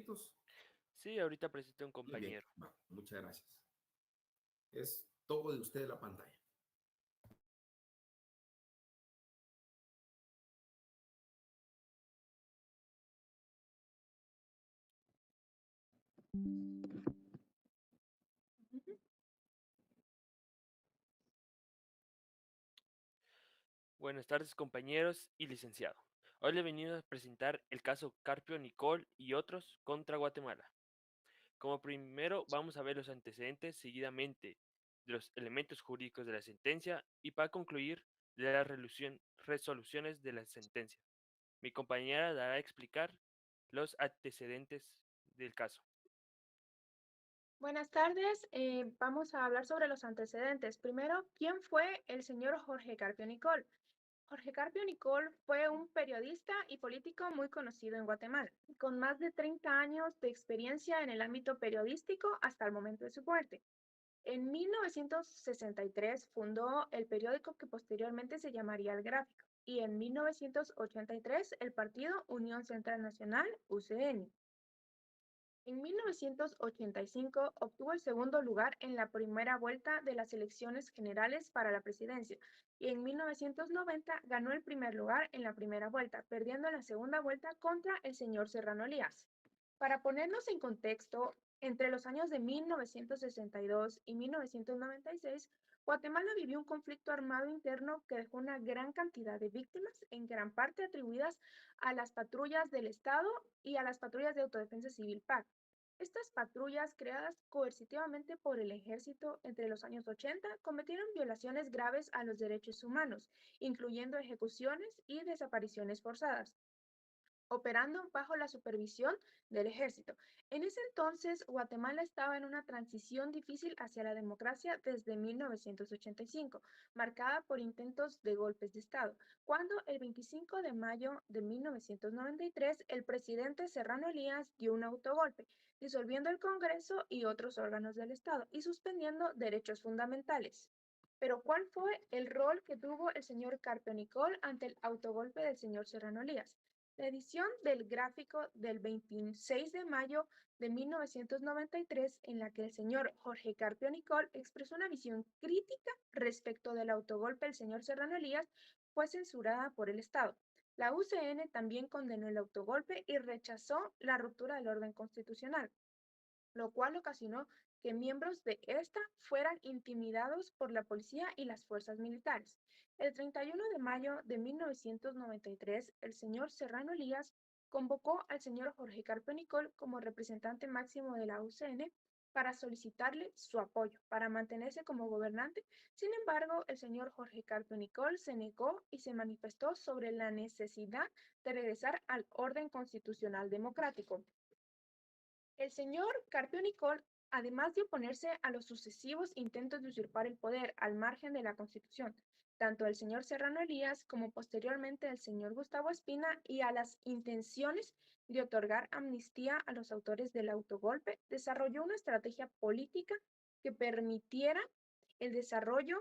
minutos. Sí, ahorita presente un Muy bien, compañero. va, muchas gracias. Es todo de usted la pantalla. Buenas tardes, compañeros y licenciado. Hoy le he venido a presentar el caso Carpio Nicol y otros contra Guatemala. Como primero vamos a ver los antecedentes seguidamente de los elementos jurídicos de la sentencia y para concluir de las resoluciones de la sentencia. Mi compañera dará a explicar los antecedentes del caso. Buenas tardes. Vamos a hablar sobre los antecedentes. Primero, ¿quién fue el señor Jorge Carpio Nicol? Jorge Carpio Nicol fue un periodista y político muy conocido en Guatemala, con más de 30 años de experiencia en el ámbito periodístico hasta el momento de su muerte. En 1963 fundó el periódico que posteriormente se llamaría El Gráfico y en 1983 el partido Unión Central Nacional, UCN. En 1985 obtuvo el segundo lugar en la primera vuelta de las elecciones generales para la presidencia y en 1990 ganó el primer lugar en la primera vuelta, perdiendo en la segunda vuelta contra el señor Serrano Elías. Para ponernos en contexto, entre los años de 1962 y 1996, Guatemala vivió un conflicto armado interno que dejó una gran cantidad de víctimas, en gran parte atribuidas a las patrullas del Estado y a las patrullas de autodefensa civil PAC. Estas patrullas, creadas coercitivamente por el ejército entre los años 80, cometieron violaciones graves a los derechos humanos, incluyendo ejecuciones y desapariciones forzadas, operando bajo la supervisión del ejército. En ese entonces, Guatemala estaba en una transición difícil hacia la democracia desde 1985, marcada por intentos de golpes de Estado, cuando el 25 de mayo de 1993 el presidente Serrano Elías dio un autogolpe, disolviendo el Congreso y otros órganos del Estado y suspendiendo derechos fundamentales. Pero ¿cuál fue el rol que tuvo el señor Carpio Nicol ante el autogolpe del señor Serrano Elías? La edición del Gráfico del 26 de mayo de 1993, en la que el señor Jorge Carpio Nicol expresó una visión crítica respecto del autogolpe del señor Serrano Elías, fue censurada por el Estado. La UCN también condenó el autogolpe y rechazó la ruptura del orden constitucional, lo cual ocasionó que miembros de esta fueran intimidados por la policía y las fuerzas militares. El 31 de mayo de 1993, el señor Serrano Elías convocó al señor Jorge Carpio Nicol como representante máximo de la UCN para solicitarle su apoyo para mantenerse como gobernante. Sin embargo, el señor Jorge Carpio Nicol se negó y se manifestó sobre la necesidad de regresar al orden constitucional democrático. El señor Carpio Nicol, además de oponerse a los sucesivos intentos de usurpar el poder al margen de la Constitución, tanto el señor Serrano Elías como posteriormente el señor Gustavo Espina, y a las intenciones de otorgar amnistía a los autores del autogolpe, desarrolló una estrategia política que permitiera el desarrollo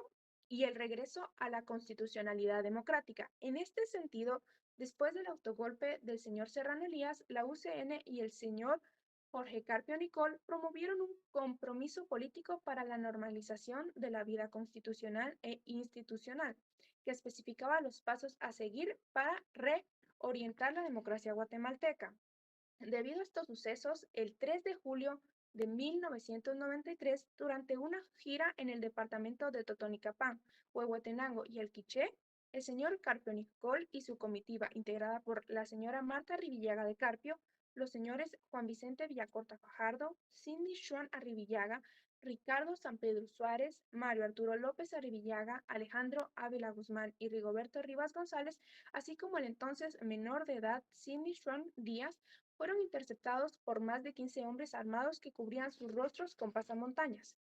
y el regreso a la constitucionalidad democrática. En este sentido, después del autogolpe del señor Serrano Elías, la UCN y el señor Jorge Carpio Nicol promovieron un compromiso político para la normalización de la vida constitucional e institucional, que especificaba los pasos a seguir para reorientar la democracia guatemalteca. Debido a estos sucesos, el 3 de julio de 1993, durante una gira en el departamento de Totonicapán, Huehuetenango y El Quiché, el señor Carpio Nicol y su comitiva, integrada por la señora Marta Rivillaga de Carpio, los señores Juan Vicente Villacorta Fajardo, Cindy Xuan Arrivillaga, Ricardo San Pedro Suárez, Mario Arturo López Arrivillaga, Alejandro Ávila Guzmán y Rigoberto Rivas González, así como el entonces menor de edad Cindy Xuan Díaz, fueron interceptados por más de 15 hombres armados que cubrían sus rostros con pasamontañas.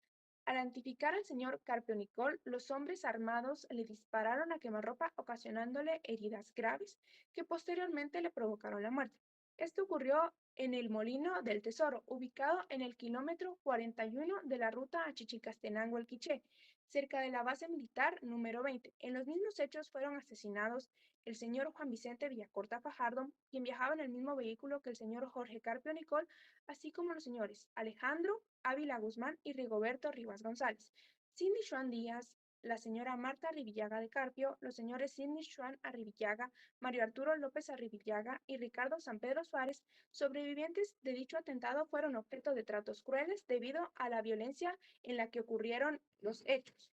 Al identificar al señor Carpio Nicol, los hombres armados le dispararon a quemarropa, ocasionándole heridas graves que posteriormente le provocaron la muerte. Esto ocurrió en el Molino del Tesoro, ubicado en el kilómetro 41 de la ruta a Chichicastenango-El Quiché, cerca de la base militar número 20. En los mismos hechos fueron asesinados el señor Juan Vicente Villacorta Fajardo, quien viajaba en el mismo vehículo que el señor Jorge Carpio Nicol, así como los señores Alejandro Ávila Guzmán y Rigoberto Rivas González, Cindy Schwan Díaz, la señora Marta Arribillaga de Carpio, los señores Sidney Schwan Arribillaga, Mario Arturo López Arribillaga y Ricardo San Pedro Suárez, sobrevivientes de dicho atentado, fueron objeto de tratos crueles debido a la violencia en la que ocurrieron los hechos.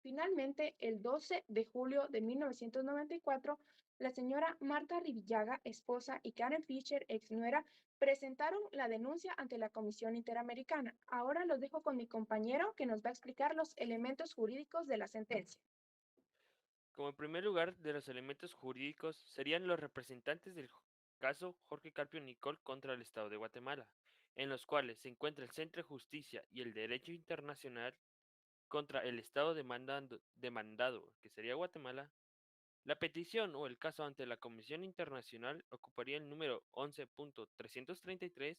Finalmente, el 12 de julio de 1994, la señora Marta Rivillaga, esposa, y Karen Fisher, ex nuera, presentaron la denuncia ante la Comisión Interamericana. Ahora los dejo con mi compañero que nos va a explicar los elementos jurídicos de la sentencia. Como en primer lugar de los elementos jurídicos serían los representantes del caso Jorge Carpio Nicol contra el Estado de Guatemala, en los cuales se encuentra el Centro de Justicia y el Derecho Internacional contra el Estado demandado, que sería Guatemala. La petición o el caso ante la Comisión Internacional ocuparía el número 11.333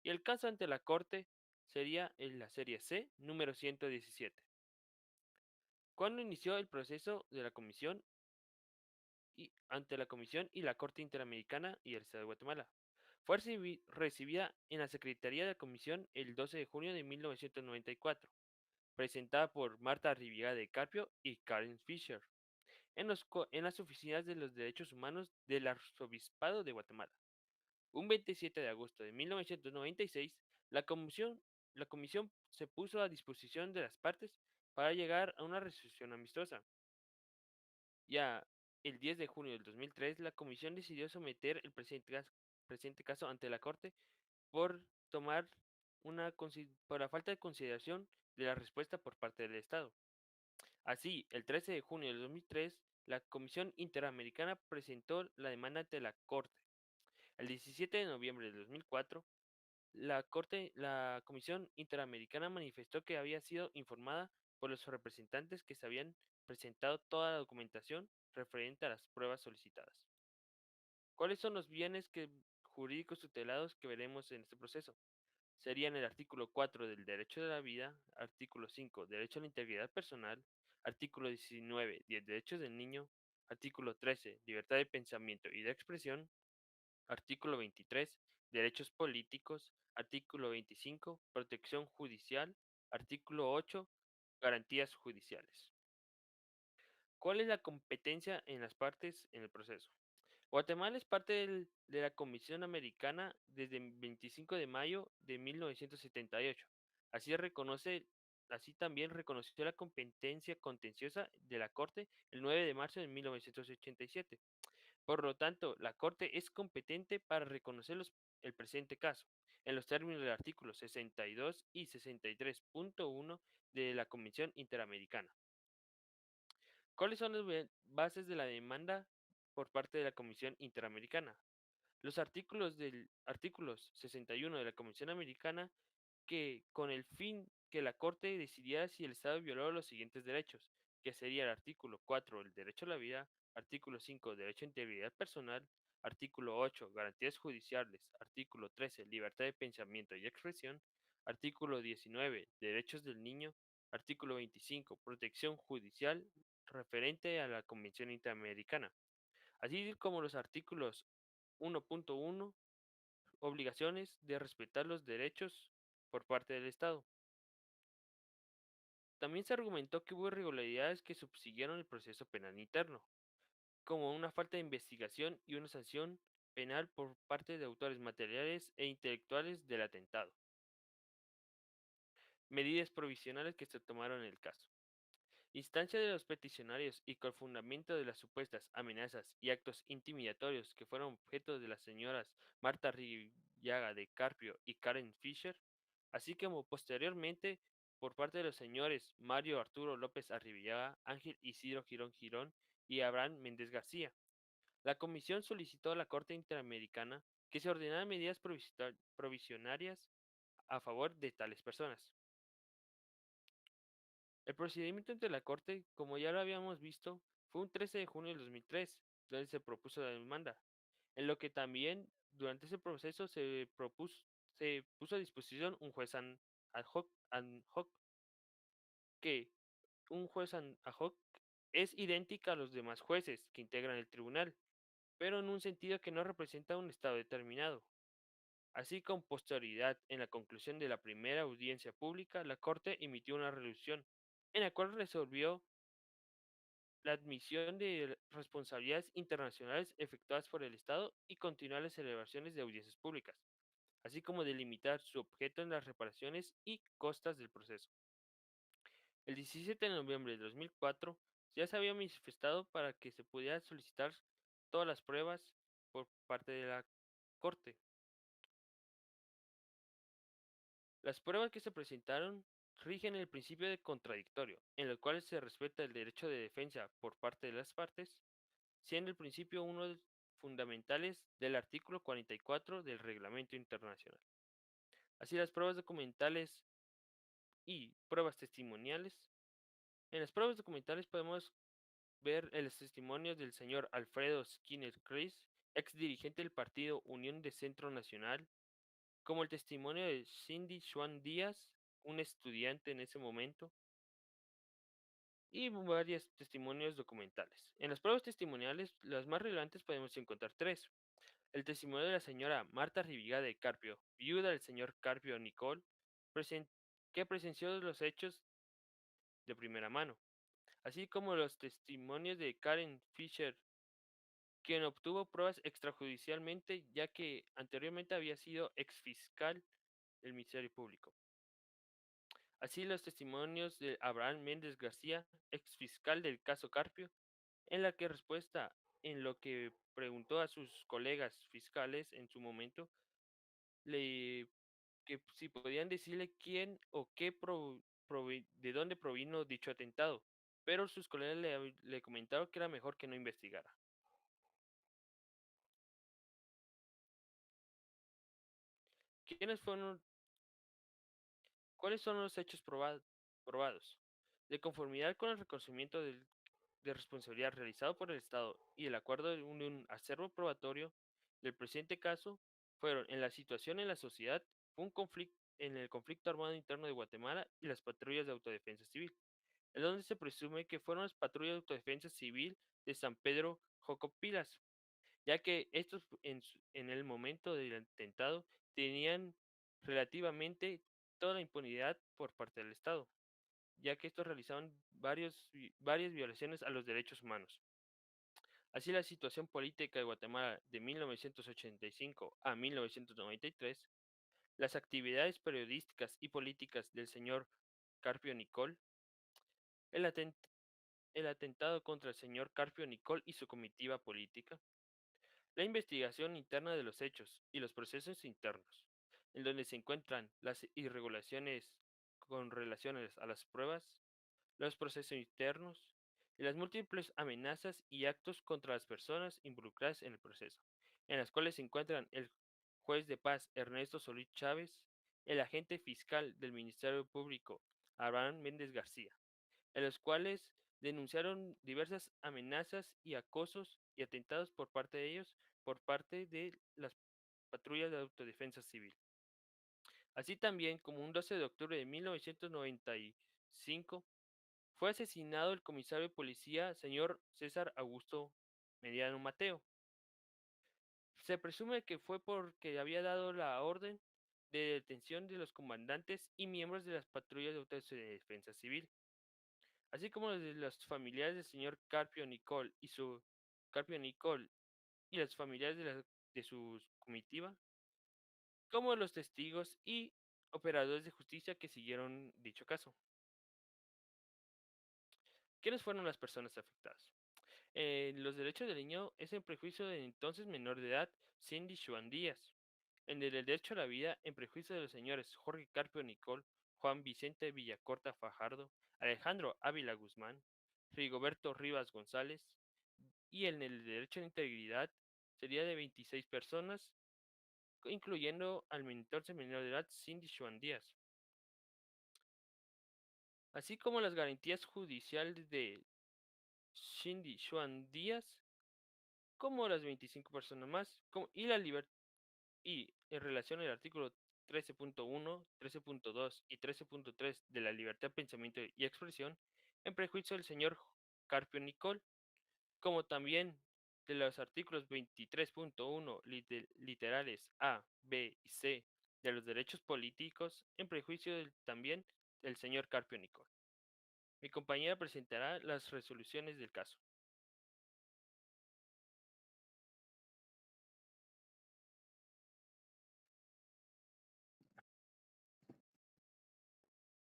y el caso ante la Corte sería en la serie C, número 117. ¿Cuándo inició el proceso de la Comisión ante la Comisión y la Corte Interamericana y el Estado de Guatemala? Fue recibida en la Secretaría de la Comisión el 12 de junio de 1994, presentada por Marta Riviera de Carpio y Karen Fisher, en las oficinas de los derechos humanos del Arzobispado de Guatemala. Un 27 de agosto de 1996, la comisión se puso a disposición de las partes para llegar a una resolución amistosa. Ya el 10 de junio del 2003, la comisión decidió someter el presente caso ante la Corte por tomar por la falta de consideración de la respuesta por parte del Estado. Así, el 13 de junio del 2003, la Comisión Interamericana presentó la demanda ante la Corte. El 17 de noviembre de 2004, la Comisión Interamericana manifestó que había sido informada por los representantes que se habían presentado toda la documentación referente a las pruebas solicitadas. ¿Cuáles son los bienes jurídicos tutelados que veremos en este proceso? Serían el artículo 4 del derecho de la vida, artículo 5, derecho a la integridad personal, artículo 19, derechos del niño, artículo 13, libertad de pensamiento y de expresión, artículo 23, derechos políticos, artículo 25, protección judicial, artículo 8, garantías judiciales. ¿Cuál es la competencia en las partes en el proceso? Guatemala es parte de la Comisión Americana desde el 25 de mayo de 1978. Así también reconoció la competencia contenciosa de la Corte el 9 de marzo de 1987. Por lo tanto, la Corte es competente para reconocer el presente caso, en los términos del artículo 62 y 63.1 de la Convención Interamericana. ¿Cuáles son las bases de la demanda por parte de la Comisión Interamericana? Los artículos 61 de la Convención Americana, que con el fin que la Corte decidiera si el Estado violó los siguientes derechos, que sería el artículo 4, el derecho a la vida, artículo 5, derecho a integridad personal, artículo 8, garantías judiciales, artículo 13, libertad de pensamiento y expresión, artículo 19, derechos del niño, artículo 25, protección judicial referente a la Convención Interamericana, así como los artículos 1.1, obligaciones de respetar los derechos por parte del Estado. También se argumentó que hubo irregularidades que subsiguieron el proceso penal interno, como una falta de investigación y una sanción penal por parte de autores materiales e intelectuales del atentado. Medidas provisionales que se tomaron en el caso. Instancia de los peticionarios y con fundamento de las supuestas amenazas y actos intimidatorios que fueron objeto de las señoras Marta Rillaga de Carpio y Karen Fisher, así como posteriormente por parte de los señores Mario Arturo López Arribillaga, Ángel Isidro Girón Girón y Abraham Méndez García. La comisión solicitó a la Corte Interamericana que se ordenaran medidas provisionarias a favor de tales personas. El procedimiento ante la Corte, como ya lo habíamos visto, fue un 13 de junio del 2003, donde se propuso la demanda, en lo que también durante ese proceso se puso a disposición un juez ad hoc, que un juez ad hoc es idéntica a los demás jueces que integran el tribunal, pero en un sentido que no representa un estado determinado. Así, con posterioridad en la conclusión de la primera audiencia pública, la Corte emitió una resolución en la cual resolvió la admisión de responsabilidades internacionales efectuadas por el Estado y continuar las celebraciones de audiencias públicas, así como delimitar su objeto en las reparaciones y costas del proceso. El 17 de noviembre de 2004 ya se había manifestado para que se pudiera solicitar todas las pruebas por parte de la Corte. Las pruebas que se presentaron rigen el principio de contradictorio, en el cual se respeta el derecho de defensa por parte de las partes, siendo el principio uno de los fundamentales del artículo 44 del Reglamento Internacional. Así, las pruebas documentales y pruebas testimoniales. En las pruebas documentales podemos ver los testimonios del señor Alfredo Skinner Chris, ex dirigente del partido Unión de Centro Nacional, como el testimonio de Cindy Swan Díaz, un estudiante en ese momento, y varios testimonios documentales. En las pruebas testimoniales, las más relevantes podemos encontrar tres. El testimonio de la señora Marta Riviga de Carpio, viuda del señor Carpio Nicol, que presenció los hechos de primera mano, así como los testimonios de Karen Fisher, quien obtuvo pruebas extrajudicialmente ya que anteriormente había sido exfiscal del Ministerio Público. Así, los testimonios de Abraham Méndez García, exfiscal del caso Carpio, en la que respuesta en lo que preguntó a sus colegas fiscales en su momento, le que si podían decirle quién o qué de dónde provino dicho atentado, pero sus colegas le comentaron que era mejor que no investigara. ¿Quiénes fueron ¿Cuáles son los hechos probados? De conformidad con el reconocimiento de responsabilidad realizado por el Estado y el acuerdo de un acervo probatorio del presente caso, fueron en la situación en la sociedad, un conflicto en el conflicto armado interno de Guatemala y las patrullas de autodefensa civil, en donde se presume que fueron las patrullas de autodefensa civil de San Pedro Jocopilas, ya que estos en el momento del atentado tenían relativamente toda la impunidad por parte del Estado, ya que estos realizaban varias violaciones a los derechos humanos. Así, la situación política de Guatemala de 1985 a 1993, las actividades periodísticas y políticas del señor Carpio Nicol, el, el atentado contra el señor Carpio Nicol y su comitiva política, la investigación interna de los hechos y los procesos internos, en donde se encuentran las irregulaciones con relaciones a las pruebas, los procesos internos y las múltiples amenazas y actos contra las personas involucradas en el proceso, en las cuales se encuentran el juez de paz Ernesto Solís Chávez, el agente fiscal del Ministerio Público Abraham Méndez García, en los cuales denunciaron diversas amenazas y acosos y atentados por parte de ellos, por parte de las patrullas de autodefensa civil. Así también, como un 12 de octubre de 1995, fue asesinado el comisario de policía señor César Augusto Mediano Mateo. Se presume que fue porque había dado la orden de detención de los comandantes y miembros de las patrullas de autodefensa civil, así como de los familiares del señor Carpio Nicol y los familiares de su comitiva, como de los testigos y operadores de justicia que siguieron dicho caso. ¿Quiénes fueron las personas afectadas? Los derechos del niño es en prejuicio del entonces menor de edad Cindy Swan Díaz. En el derecho a la vida, en prejuicio de los señores Jorge Carpio Nicol, Juan Vicente Villacorta Fajardo, Alejandro Ávila Guzmán, Rigoberto Rivas González, y en el derecho a la integridad sería de 26 personas, incluyendo al entonces menor de edad Cindy Swan Díaz, así como las garantías judiciales de Cindy Swan Díaz, como las 25 personas más, y la libertad. Y en relación al artículo 13.1, 13.2 y 13.3 de la libertad de pensamiento y expresión, en prejuicio del señor Carpio Nicol, como también de los artículos 23.1 literales A, B y C de los derechos políticos en prejuicio también del señor Carpio Nicol. Mi compañera presentará las resoluciones del caso.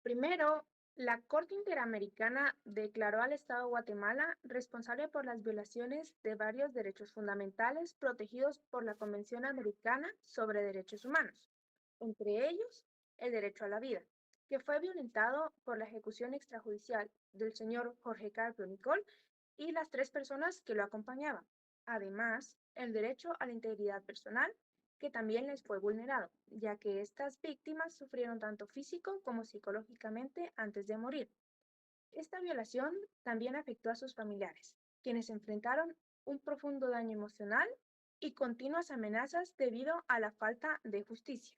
Primero, la Corte Interamericana declaró al Estado de Guatemala responsable por las violaciones de varios derechos fundamentales protegidos por la Convención Americana sobre Derechos Humanos, entre ellos el derecho a la vida, que fue violentado por la ejecución extrajudicial del señor Jorge Carpio Nicol y las 3 personas que lo acompañaban. Además, el derecho a la integridad personal, que también les fue vulnerado, ya que estas víctimas sufrieron tanto físico como psicológicamente antes de morir. Esta violación también afectó a sus familiares, quienes enfrentaron un profundo daño emocional y continuas amenazas debido a la falta de justicia.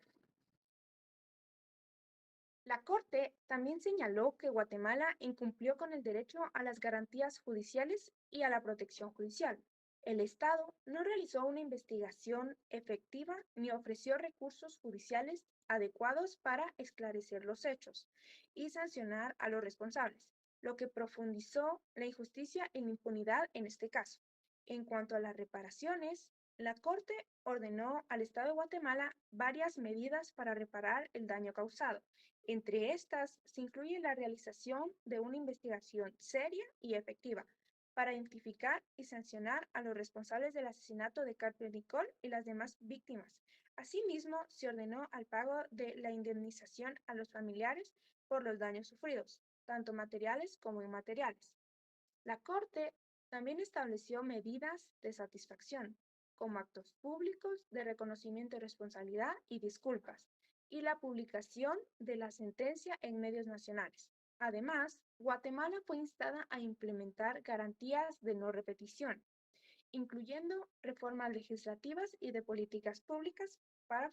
La Corte también señaló que Guatemala incumplió con el derecho a las garantías judiciales y a la protección judicial. El Estado no realizó una investigación efectiva ni ofreció recursos judiciales adecuados para esclarecer los hechos y sancionar a los responsables, lo que profundizó la injusticia y la impunidad en este caso. En cuanto a las reparaciones, la Corte ordenó al Estado de Guatemala varias medidas para reparar el daño causado. Entre estas se incluye la realización de una investigación seria y efectiva para identificar y sancionar a los responsables del asesinato de Carpio Nicol y las demás víctimas. Asimismo, se ordenó el pago de la indemnización a los familiares por los daños sufridos, tanto materiales como inmateriales. La Corte también estableció medidas de satisfacción, como actos públicos de reconocimiento de responsabilidad y disculpas, y la publicación de la sentencia en medios nacionales. Además, Guatemala fue instada a implementar garantías de no repetición, incluyendo reformas legislativas y de políticas públicas para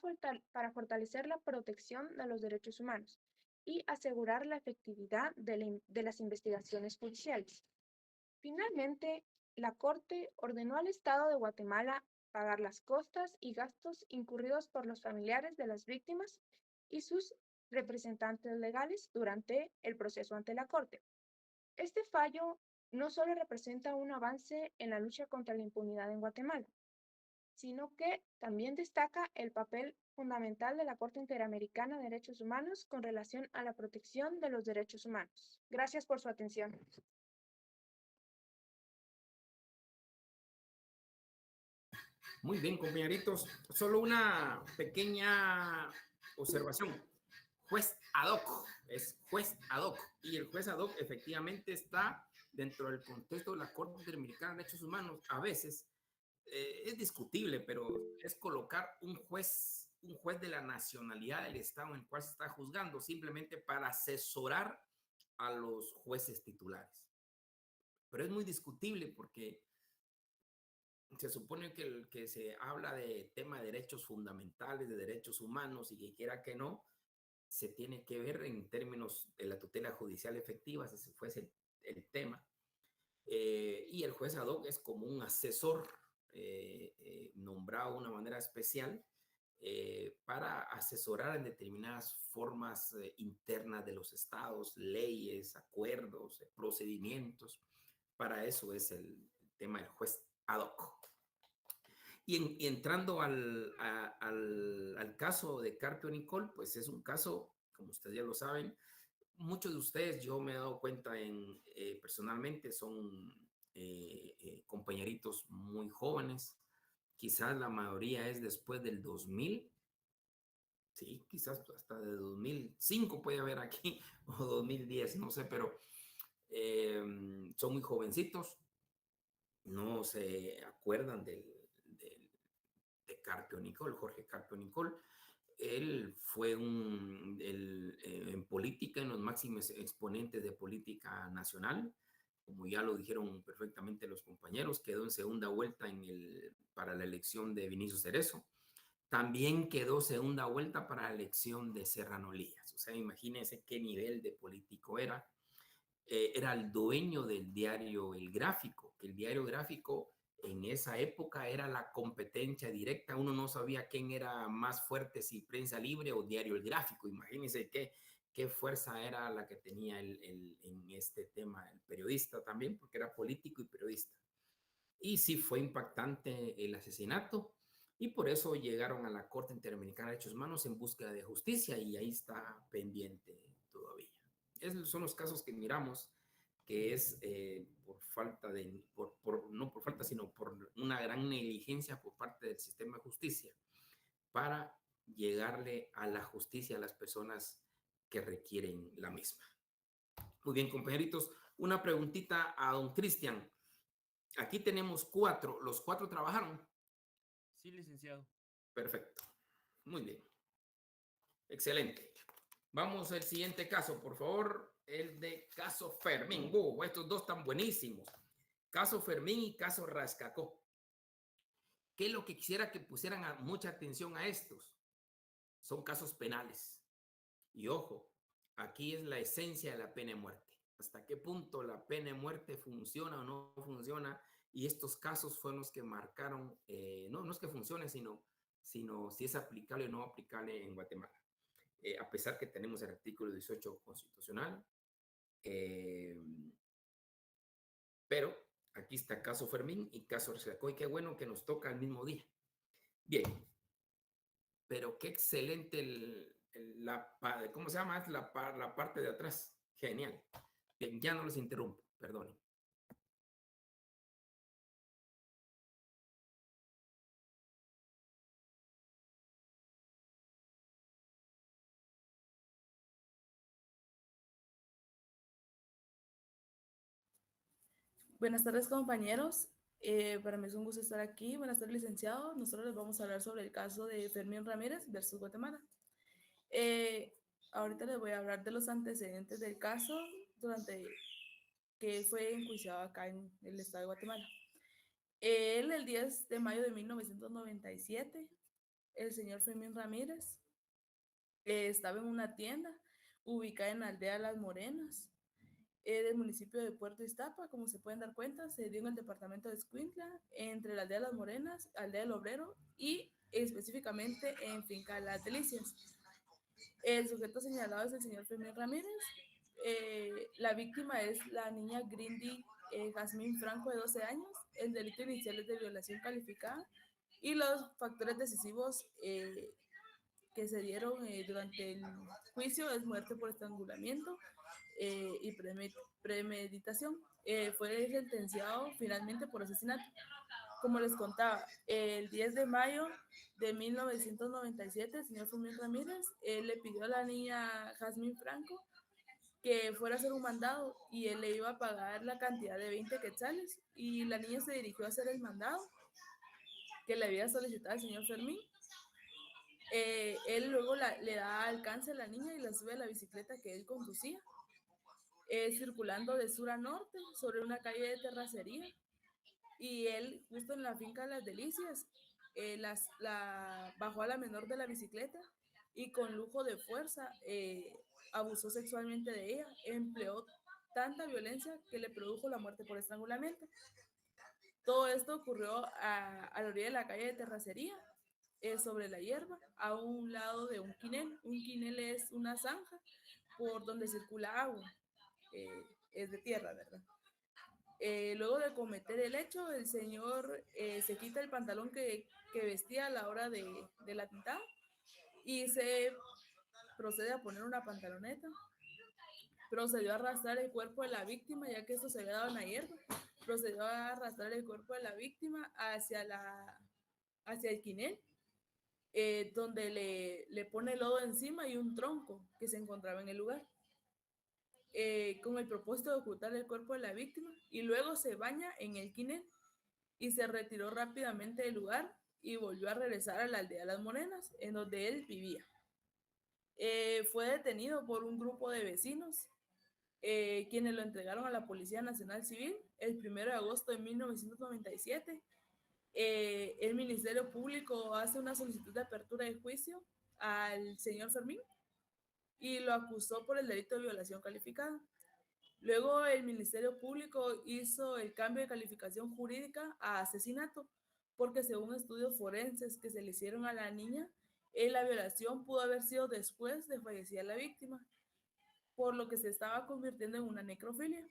fortalecer la protección de los derechos humanos y asegurar la efectividad de las investigaciones judiciales. Finalmente, la Corte ordenó al Estado de Guatemala pagar las costas y gastos incurridos por los familiares de las víctimas y sus representantes legales durante el proceso ante la Corte. Este fallo no solo representa un avance en la lucha contra la impunidad en Guatemala, sino que también destaca el papel fundamental de la Corte Interamericana de Derechos Humanos con relación a la protección de los derechos humanos. Gracias por su atención. Muy bien, compañeritos. Solo una pequeña observación. Juez ad hoc, es juez ad hoc. Y el juez ad hoc efectivamente está dentro del contexto de la Corte Interamericana de Derechos Humanos. A veces es discutible, pero es colocar un juez de la nacionalidad del Estado en el cual se está juzgando, simplemente para asesorar a los jueces titulares. Pero es muy discutible porque se supone que se habla de tema de derechos fundamentales, de derechos humanos, y que quiera que no, se tiene que ver en términos de la tutela judicial efectiva, si ese fuese el tema. Y el juez ad hoc es como un asesor nombrado de una manera especial para asesorar en determinadas formas internas de los estados, leyes, acuerdos, procedimientos. Para eso es el tema del juez ad hoc. Y entrando al caso de Carpio Nicol, pues es un caso, como ustedes ya lo saben, muchos de ustedes, yo me he dado cuenta personalmente, son compañeritos muy jóvenes. Quizás la mayoría es después del 2000, sí, quizás hasta de 2005 puede haber aquí, o 2010, no sé, pero son muy jovencitos, no se acuerdan de Carpio Nicol, Jorge Carpio Nicol. Él fue en política, en los máximos exponentes de política nacional, como ya lo dijeron perfectamente los compañeros, quedó en segunda vuelta para la elección de Vinicio Cerezo. También quedó segunda vuelta para la elección de Serrano Lías. O sea, imagínense qué nivel de político era. era el dueño del diario El Gráfico, que el diario Gráfico en esa época era la competencia directa. Uno no sabía quién era más fuerte, si Prensa Libre o Diario El Gráfico. Imagínense qué fuerza era la que tenía en este tema el periodista también, porque era político y periodista. Y sí fue impactante el asesinato y por eso llegaron a la Corte Interamericana de Derechos Humanos en búsqueda de justicia y ahí está pendiente todavía. Esos son los casos que miramos, que es por falta de, no por falta, sino por una gran negligencia por parte del sistema de justicia para llegarle a la justicia a las personas que requieren la misma. Muy bien, compañeritos, una preguntita a don Cristian. Aquí tenemos 4. ¿Los 4 trabajaron? Sí, licenciado. Perfecto. Muy bien. Excelente. Vamos al siguiente caso, por favor. El de caso Fermín. Estos dos están buenísimos. Caso Fermín y caso Rascacó. ¿Qué es lo que quisiera que pusieran mucha atención a estos? Son casos penales. Y ojo, aquí es la esencia de la pena de muerte. ¿Hasta qué punto la pena de muerte funciona o no funciona? Y estos casos fueron los que marcaron, no es que funcione, sino si es aplicable o no aplicable en Guatemala. A pesar que tenemos el artículo 18 constitucional, pero aquí está caso Fermín y caso Rascacó, y qué bueno que nos toca el mismo día. Bien, pero qué excelente ¿cómo se llama? Es la parte de atrás. Genial. Bien, ya no los interrumpo, perdonen. Buenas tardes, compañeros. Para mí es un gusto estar aquí. Buenas tardes, licenciado. Nosotros les vamos a hablar sobre el caso de Fermín Ramírez versus Guatemala. Ahorita les voy a hablar de los antecedentes del caso durante que fue enjuiciado acá en el estado de Guatemala. El 10 de mayo de 1997, el señor Fermín Ramírez estaba en una tienda ubicada en la aldea Las Morenas, del municipio de Puerto Iztapa. Como se pueden dar cuenta, se dio en el departamento de Escuintla, entre la aldea Las Morenas, aldea del Obrero y específicamente en Finca Las Delicias. El sujeto señalado es el señor Fermín Ramírez. La víctima es la niña Grindy Jazmín Franco, de 12 años. El delito inicial es de violación calificada y los factores decisivos que se dieron durante el juicio es muerte por estrangulamiento y premeditación. Fue sentenciado finalmente por asesinato. Como les contaba, el 10 de mayo de 1997, el señor Fermín Ramírez le pidió a la niña Jazmín Franco que fuera a hacer un mandado y él le iba a pagar la cantidad de 20 quetzales, y la niña se dirigió a hacer el mandado que le había solicitado al señor Fermín. Él luego le da alcance a la niña y la sube a la bicicleta que él conducía, circulando de sur a norte sobre una calle de terracería, y él justo en la finca Las Delicias bajó a la menor de la bicicleta y con lujo de fuerza abusó sexualmente de ella. Empleó tanta violencia que le produjo la muerte por estrangulamiento. Todo esto ocurrió a la orilla de la calle de terracería, sobre la hierba, a un lado de un quinel. Un quinel es una zanja por donde circula agua, es de tierra, ¿verdad? Luego de cometer el hecho, el señor se quita el pantalón que vestía a la hora del atentado y se procede a poner una pantaloneta. Procedió a arrastrar el cuerpo de la víctima, ya que esto se había dado en la hierba. Procedió a arrastrar el cuerpo de la víctima hacia el quinel, donde le pone lodo encima y un tronco que se encontraba en el lugar, con el propósito de ocultar el cuerpo de la víctima, y luego se baña en el quinel y se retiró rápidamente del lugar y volvió a regresar a la aldea Las Morenas, en donde él vivía. Fue detenido por un grupo de vecinos, quienes lo entregaron a la Policía Nacional Civil el 1 de agosto de 1997. El Ministerio Público hace una solicitud de apertura de juicio al señor Fermín y lo acusó por el delito de violación calificada. Luego el Ministerio Público hizo el cambio de calificación jurídica a asesinato, porque según estudios forenses que se le hicieron a la niña, la violación pudo haber sido después de fallecida la víctima, por lo que se estaba convirtiendo en una necrofilia.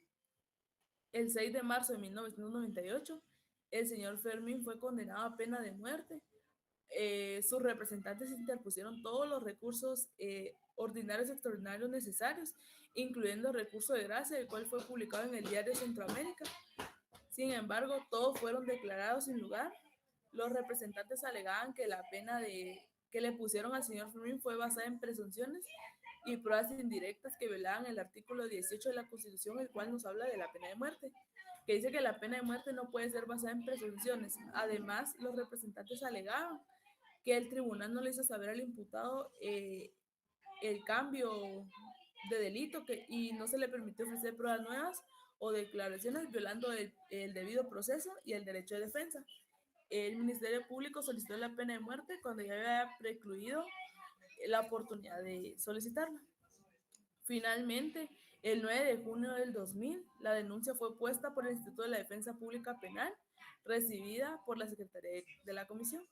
El 6 de marzo de 1998, el señor Fermín fue condenado a pena de muerte. Sus representantes interpusieron todos los recursos ordinarios y extraordinarios necesarios, incluyendo el recurso de gracia, el cual fue publicado en el Diario Centroamérica. Sin embargo, todos fueron declarados sin lugar. Los representantes alegaban que la pena que le pusieron al señor Fermín fue basada en presunciones y pruebas indirectas que violaban el artículo 18 de la Constitución, el cual nos habla de la pena de muerte, que dice que la pena de muerte no puede ser basada en presunciones. Además, los representantes alegaban que el tribunal no le hizo saber al imputado el cambio de delito y no se le permitió ofrecer pruebas nuevas o declaraciones, violando el debido proceso y el derecho de defensa. El Ministerio Público solicitó la pena de muerte cuando ya había precluido la oportunidad de solicitarla. Finalmente, el 9 de junio del 2000, la denuncia fue puesta por el Instituto de la Defensa Pública Penal, recibida por la Secretaría de la Comisión.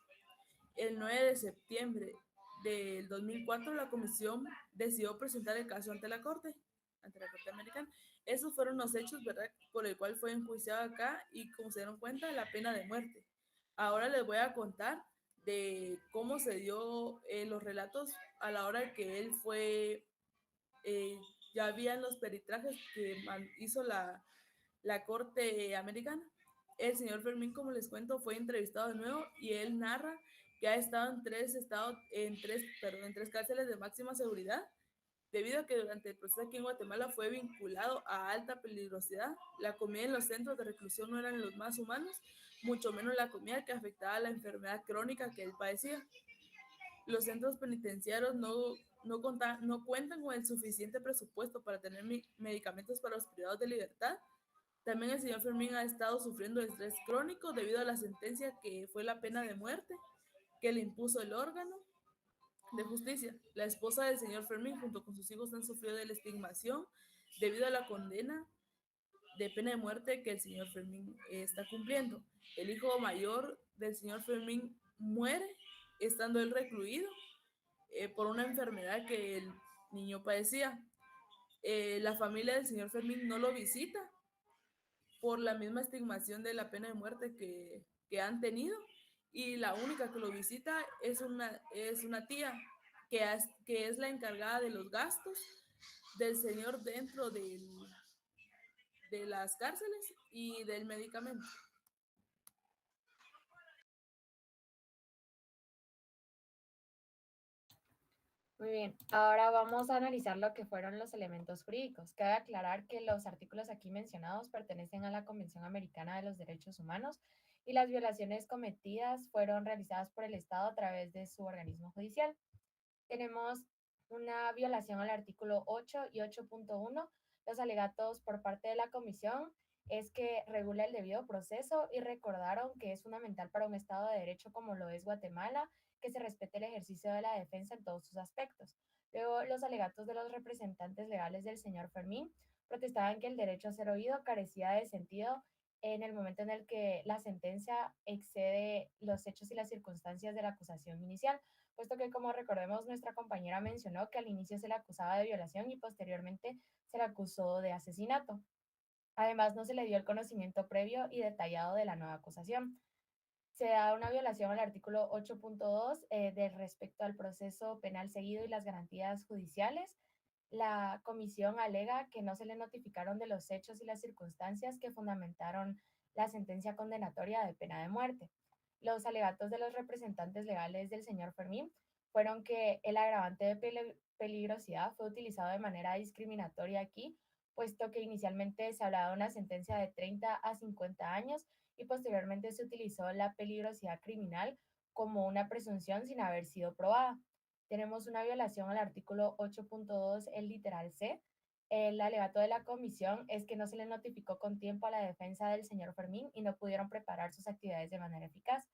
El 9 de septiembre del 2004, la Comisión decidió presentar el caso ante la Corte Americana. Esos fueron los hechos, ¿verdad?, por el cual fue enjuiciado acá y, como se dieron cuenta, la pena de muerte. Ahora les voy a contar de cómo se dio los relatos a la hora que él fue, ya habían los peritrajes que hizo la Corte Americana. El señor Fermín, como les cuento, fue entrevistado de nuevo y él narra que ha estado en tres cárceles de máxima seguridad, debido a que durante el proceso aquí en Guatemala fue vinculado a alta peligrosidad. La comida en los centros de reclusión no eran los más humanos, mucho menos la comida que afectaba a la enfermedad crónica que él padecía. Los centros penitenciarios no cuentan con el suficiente presupuesto para tener medicamentos para los privados de libertad. También el señor Fermín ha estado sufriendo de estrés crónico debido a la sentencia que fue la pena de muerte que le impuso el órgano de justicia. La esposa del señor Fermín junto con sus hijos han sufrido de la estigmación debido a la condena de pena de muerte que el señor Fermín está cumpliendo. El hijo mayor del señor Fermín muere estando él recluido por una enfermedad que el niño padecía. La familia del señor Fermín no lo visita por la misma estigmación de la pena de muerte que han tenido, y la única que lo visita es una tía que es la encargada de los gastos del señor dentro de las cárceles y del medicamento. Muy bien, ahora vamos a analizar lo que fueron los elementos jurídicos. Cabe aclarar que los artículos aquí mencionados pertenecen a la Convención Americana de los Derechos Humanos y las violaciones cometidas fueron realizadas por el Estado a través de su organismo judicial. Tenemos una violación al artículo 8 y 8.1. Los alegatos por parte de la Comisión es que regula el debido proceso y recordaron que es fundamental para un Estado de Derecho como lo es Guatemala que se respete el ejercicio de la defensa en todos sus aspectos. Luego, los alegatos de los representantes legales del señor Fermín protestaban que el derecho a ser oído carecía de sentido en el momento en el que la sentencia excede los hechos y las circunstancias de la acusación inicial, puesto que, como recordemos, nuestra compañera mencionó que al inicio se le acusaba de violación y posteriormente se le acusó de asesinato. Además, no se le dio el conocimiento previo y detallado de la nueva acusación. Se da una violación al artículo 8.2 del respecto al proceso penal seguido y las garantías judiciales. La comisión alega que no se le notificaron de los hechos y las circunstancias que fundamentaron la sentencia condenatoria de pena de muerte. Los alegatos de los representantes legales del señor Fermín fueron que el agravante de peligrosidad fue utilizado de manera discriminatoria aquí, puesto que inicialmente se hablaba de una sentencia de 30 a 50 años y posteriormente se utilizó la peligrosidad criminal como una presunción sin haber sido probada. Tenemos una violación al artículo 8.2, el literal C. El alegato de la comisión es que no se le notificó con tiempo a la defensa del señor Fermín y no pudieron preparar sus actividades de manera eficaz.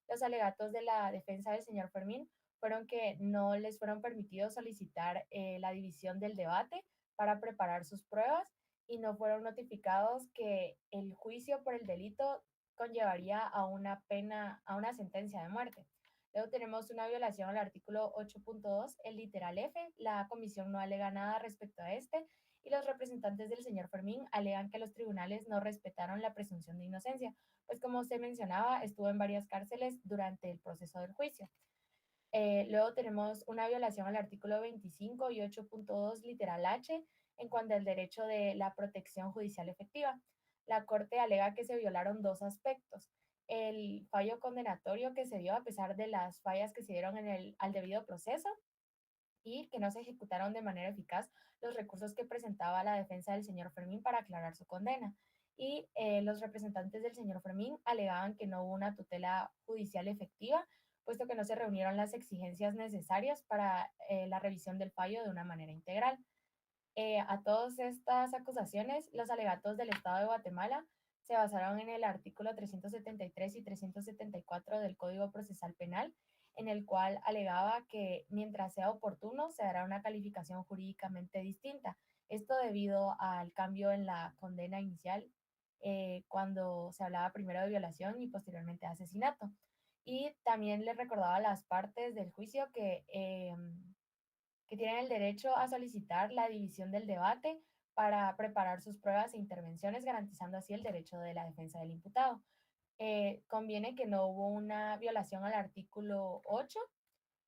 Los alegatos de la defensa del señor Fermín fueron que no les fueron permitidos solicitar la división del debate para preparar sus pruebas y no fueron notificados que el juicio por el delito conllevaría a una pena, a una sentencia de muerte. Luego tenemos una violación al artículo 8.2, el literal F. La comisión no alega nada respecto a este y los representantes del señor Fermín alegan que los tribunales no respetaron la presunción de inocencia, pues como se mencionaba, estuvo en varias cárceles durante el proceso del juicio. Luego tenemos una violación al artículo 25 y 8.2 literal H en cuanto al derecho de la protección judicial efectiva. La Corte alega que se violaron dos aspectos. El fallo condenatorio que se dio a pesar de las fallas que se dieron al debido proceso y que no se ejecutaron de manera eficaz los recursos que presentaba la defensa del señor Fermín para aclarar su condena. Y los representantes del señor Fermín alegaban que no hubo una tutela judicial efectiva, puesto que no se reunieron las exigencias necesarias para la revisión del fallo de una manera integral. A todas estas acusaciones, los alegatos del Estado de Guatemala se basaron en el artículo 373 y 374 del Código Procesal Penal, en el cual alegaba que mientras sea oportuno se dará una calificación jurídicamente distinta. Esto debido al cambio en la condena inicial, cuando se hablaba primero de violación y posteriormente de asesinato. Y también les recordaba a las partes del juicio que tienen el derecho a solicitar la división del debate para preparar sus pruebas e intervenciones, garantizando así el derecho de la defensa del imputado. Conviene que no hubo una violación al artículo 8,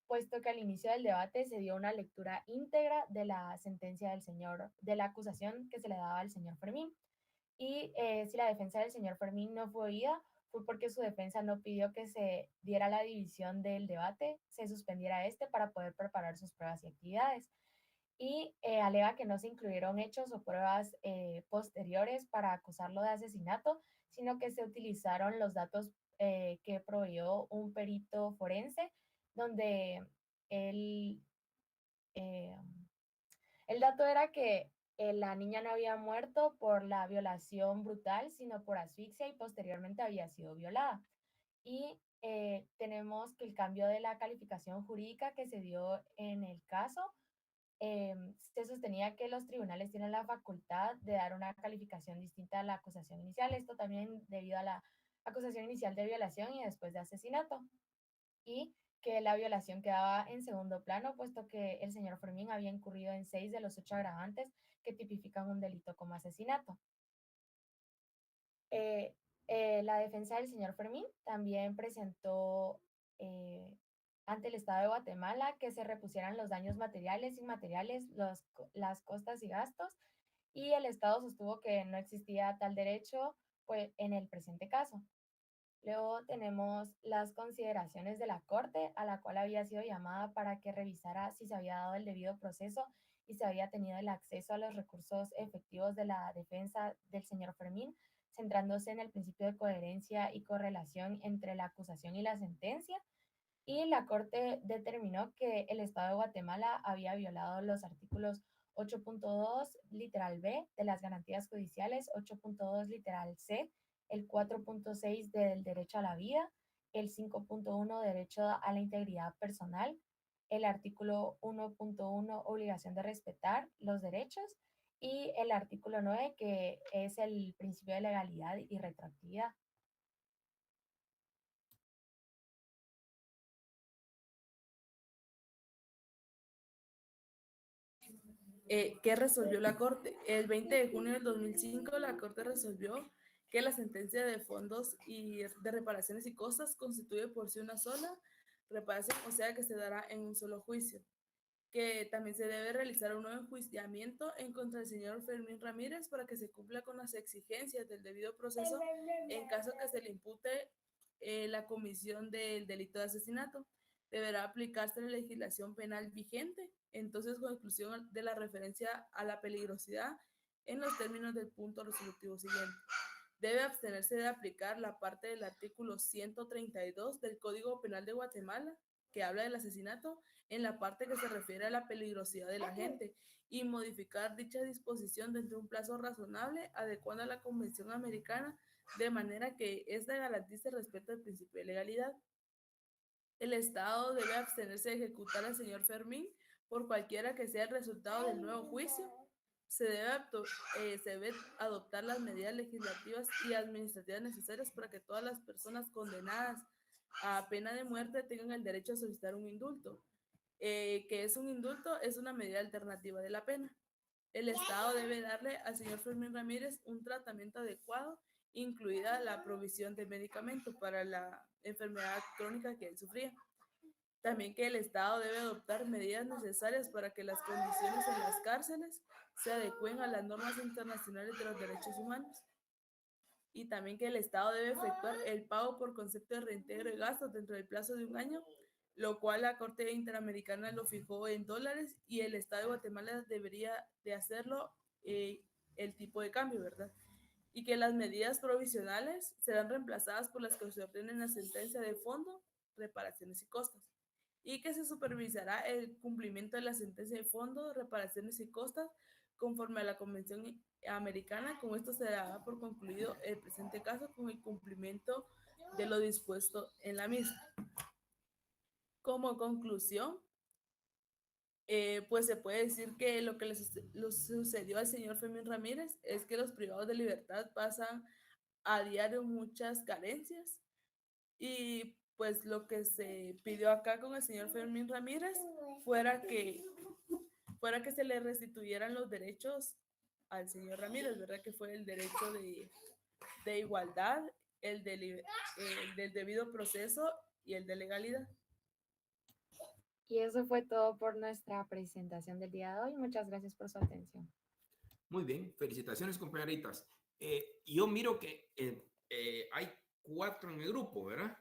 puesto que al inicio del debate se dio una lectura íntegra de la sentencia del señor, de la acusación que se le daba al señor Fermín. Y si la defensa del señor Fermín no fue oída, fue porque su defensa no pidió que se diera la división del debate, se suspendiera este para poder preparar sus pruebas y actividades. Y alega que no se incluyeron hechos o pruebas posteriores para acusarlo de asesinato, sino que se utilizaron los datos que proveyó un perito forense, donde él, eh, el dato era que la niña no había muerto por la violación brutal, sino por asfixia y posteriormente había sido violada. Y tenemos que el cambio de la calificación jurídica que se dio en el caso, se sostenía que los tribunales tienen la facultad de dar una calificación distinta a la acusación inicial, esto también debido a la acusación inicial de violación y después de asesinato, y que la violación quedaba en segundo plano, puesto que el señor Fermín había incurrido en 6 de los 8 agravantes que tipifican un delito como asesinato. La defensa del señor Fermín también presentó ante el Estado de Guatemala que se repusieran los daños materiales, inmateriales, las costas y gastos, y el Estado sostuvo que no existía tal derecho pues, en el presente caso. Luego tenemos las consideraciones de la Corte, a la cual había sido llamada para que revisara si se había dado el debido proceso y se había tenido el acceso a los recursos efectivos de la defensa del señor Fermín, centrándose en el principio de coherencia y correlación entre la acusación y la sentencia. Y la Corte determinó que el Estado de Guatemala había violado los artículos 8.2 literal B de las garantías judiciales, 8.2 literal C, el 4.6 del derecho a la vida, el 5.1 derecho a la integridad personal, el artículo 1.1 obligación de respetar los derechos y el artículo 9 que es el principio de legalidad y retroactividad. ¿Qué resolvió la Corte? El 20 de junio del 2005, la Corte resolvió que la sentencia de fondos y de reparaciones y costas constituye por sí una sola reparación, o sea que se dará en un solo juicio, que también se debe realizar un nuevo enjuiciamiento en contra del señor Fermín Ramírez para que se cumpla con las exigencias del debido proceso en caso que se le impute la comisión del delito de asesinato. Deberá aplicarse la legislación penal vigente, entonces con exclusión de la referencia a la peligrosidad en los términos del punto resolutivo siguiente. Debe abstenerse de aplicar la parte del artículo 132 del Código Penal de Guatemala, que habla del asesinato, en la parte que se refiere a la peligrosidad del agente, y modificar dicha disposición dentro de un plazo razonable, adecuando a la Convención Americana, de manera que ésta garantice el respeto al principio de legalidad. El Estado debe abstenerse de ejecutar al señor Fermín por cualquiera que sea el resultado del nuevo juicio, se debe adoptar las medidas legislativas y administrativas necesarias para que todas las personas condenadas a pena de muerte tengan el derecho a solicitar un indulto. ¿Qué es un indulto? Es una medida alternativa de la pena. El Estado debe darle al señor Fermín Ramírez un tratamiento adecuado, incluida la provisión de medicamento para la enfermedad crónica que él sufría. También que el Estado debe adoptar medidas necesarias para que las condiciones en las cárceles se adecúen a las normas internacionales de los derechos humanos. Y también que el Estado debe efectuar el pago por concepto de reintegro de gastos dentro del plazo de un año, lo cual la Corte Interamericana lo fijó en dólares y el Estado de Guatemala debería de hacerlo el tipo de cambio, ¿verdad? Y que las medidas provisionales serán reemplazadas por las que se ordenen la sentencia de fondo, reparaciones y costas. Y que se supervisará el cumplimiento de la sentencia de fondo, reparaciones y costas conforme a la Convención Americana. Con esto se dará por concluido el presente caso con el cumplimiento de lo dispuesto en la misma. Como conclusión, pues se puede decir que lo que le sucedió al señor Fermín Ramírez es que los privados de libertad pasan a diario muchas carencias y pues lo que se pidió acá con el señor Fermín Ramírez fuera que se le restituyeran los derechos al señor Ramírez, ¿verdad? Que fue el derecho de igualdad, el del debido proceso y el de legalidad. Y eso fue todo por nuestra presentación del día de hoy. Muchas gracias por su atención. Muy bien, felicitaciones, compañeritas. Yo miro que hay 4 en el grupo, ¿verdad?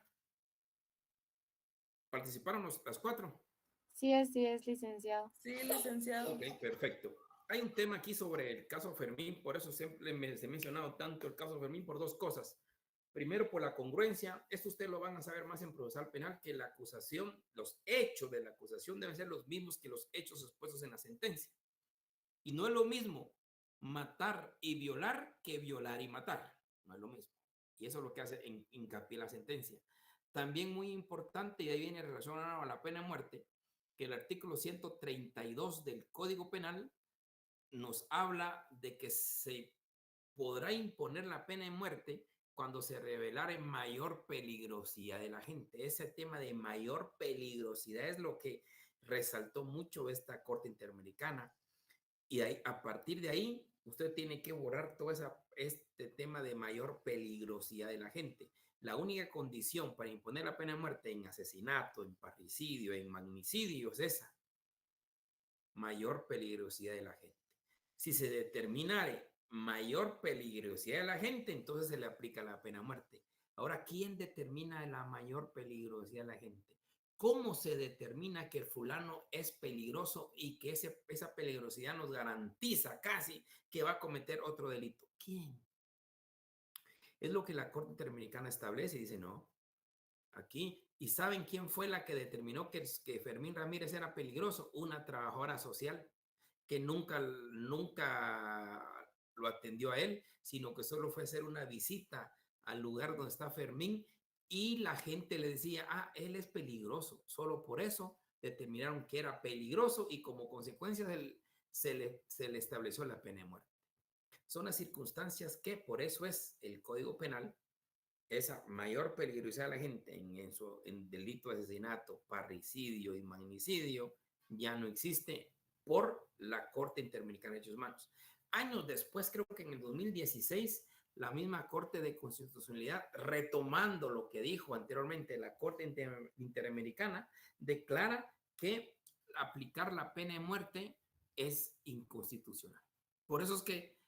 ¿Participaron las 4? Sí, así es, licenciado. Sí, licenciado. Ok, perfecto. Hay un tema aquí sobre el caso Fermín, por eso siempre he mencionado tanto el caso Fermín por 2 cosas. Primero, por la congruencia. Esto ustedes lo van a saber más en procesal penal, que la acusación, los hechos de la acusación deben ser los mismos que los hechos expuestos en la sentencia. Y no es lo mismo matar y violar que violar y matar. No es lo mismo. Y eso es lo que hace hincapié la sentencia. También muy importante, y ahí viene relacionado a la pena de muerte, que el artículo 132 del Código Penal nos habla de que se podrá imponer la pena de muerte cuando se revelara en mayor peligrosidad de la gente. Ese tema de mayor peligrosidad es lo que resaltó mucho esta Corte Interamericana. Y ahí, a partir de ahí, usted tiene que borrar todo este tema de mayor peligrosidad de la gente. La única condición para imponer la pena de muerte en asesinato, en parricidio, en magnicidio es esa, mayor peligrosidad de la gente. Si se determinare mayor peligrosidad de la gente, entonces se le aplica la pena de muerte. Ahora, ¿quién determina la mayor peligrosidad de la gente? ¿Cómo se determina que el fulano es peligroso y que esa peligrosidad nos garantiza casi que va a cometer otro delito? ¿Quién? Es lo que la Corte Interamericana establece y dice, no, aquí. ¿Y saben quién fue la que determinó que Fermín Ramírez era peligroso? Una trabajadora social que nunca lo atendió a él, sino que solo fue a hacer una visita al lugar donde está Fermín y la gente le decía, él es peligroso. Solo por eso determinaron que era peligroso y como consecuencia se le estableció la pena de muerte. Son las circunstancias que, por eso es el Código Penal, esa mayor peligrosidad de la gente en delito de asesinato, parricidio y magnicidio ya no existe por la Corte Interamericana de Derechos Humanos. Años después, creo que en el 2016, la misma Corte de Constitucionalidad, retomando lo que dijo anteriormente la Corte Interamericana, declara que aplicar la pena de muerte es inconstitucional. Por eso es que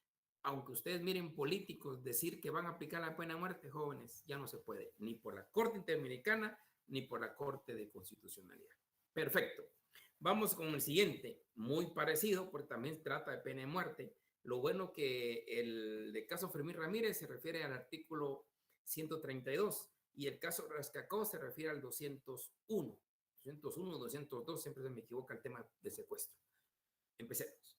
aunque ustedes miren políticos decir que van a aplicar la pena de muerte, jóvenes, ya no se puede, ni por la Corte Interamericana, ni por la Corte de Constitucionalidad. Perfecto. Vamos con el siguiente, muy parecido, porque también trata de pena de muerte. Lo bueno que el de caso Fermín Ramírez se refiere al artículo 132 y el caso Rascacó se refiere al 201. 201, 202, siempre se me equivoca el tema de secuestro. Empecemos.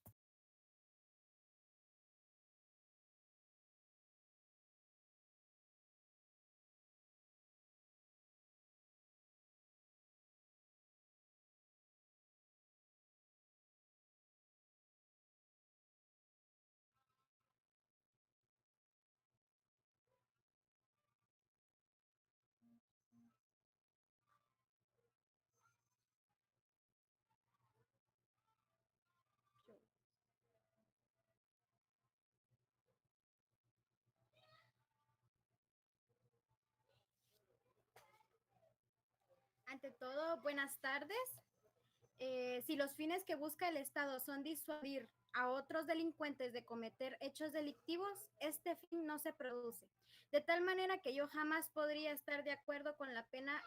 Ante todo, buenas tardes. Si los fines que busca el Estado son disuadir a otros delincuentes de cometer hechos delictivos, este fin no se produce. De tal manera que yo jamás podría estar de acuerdo con la pena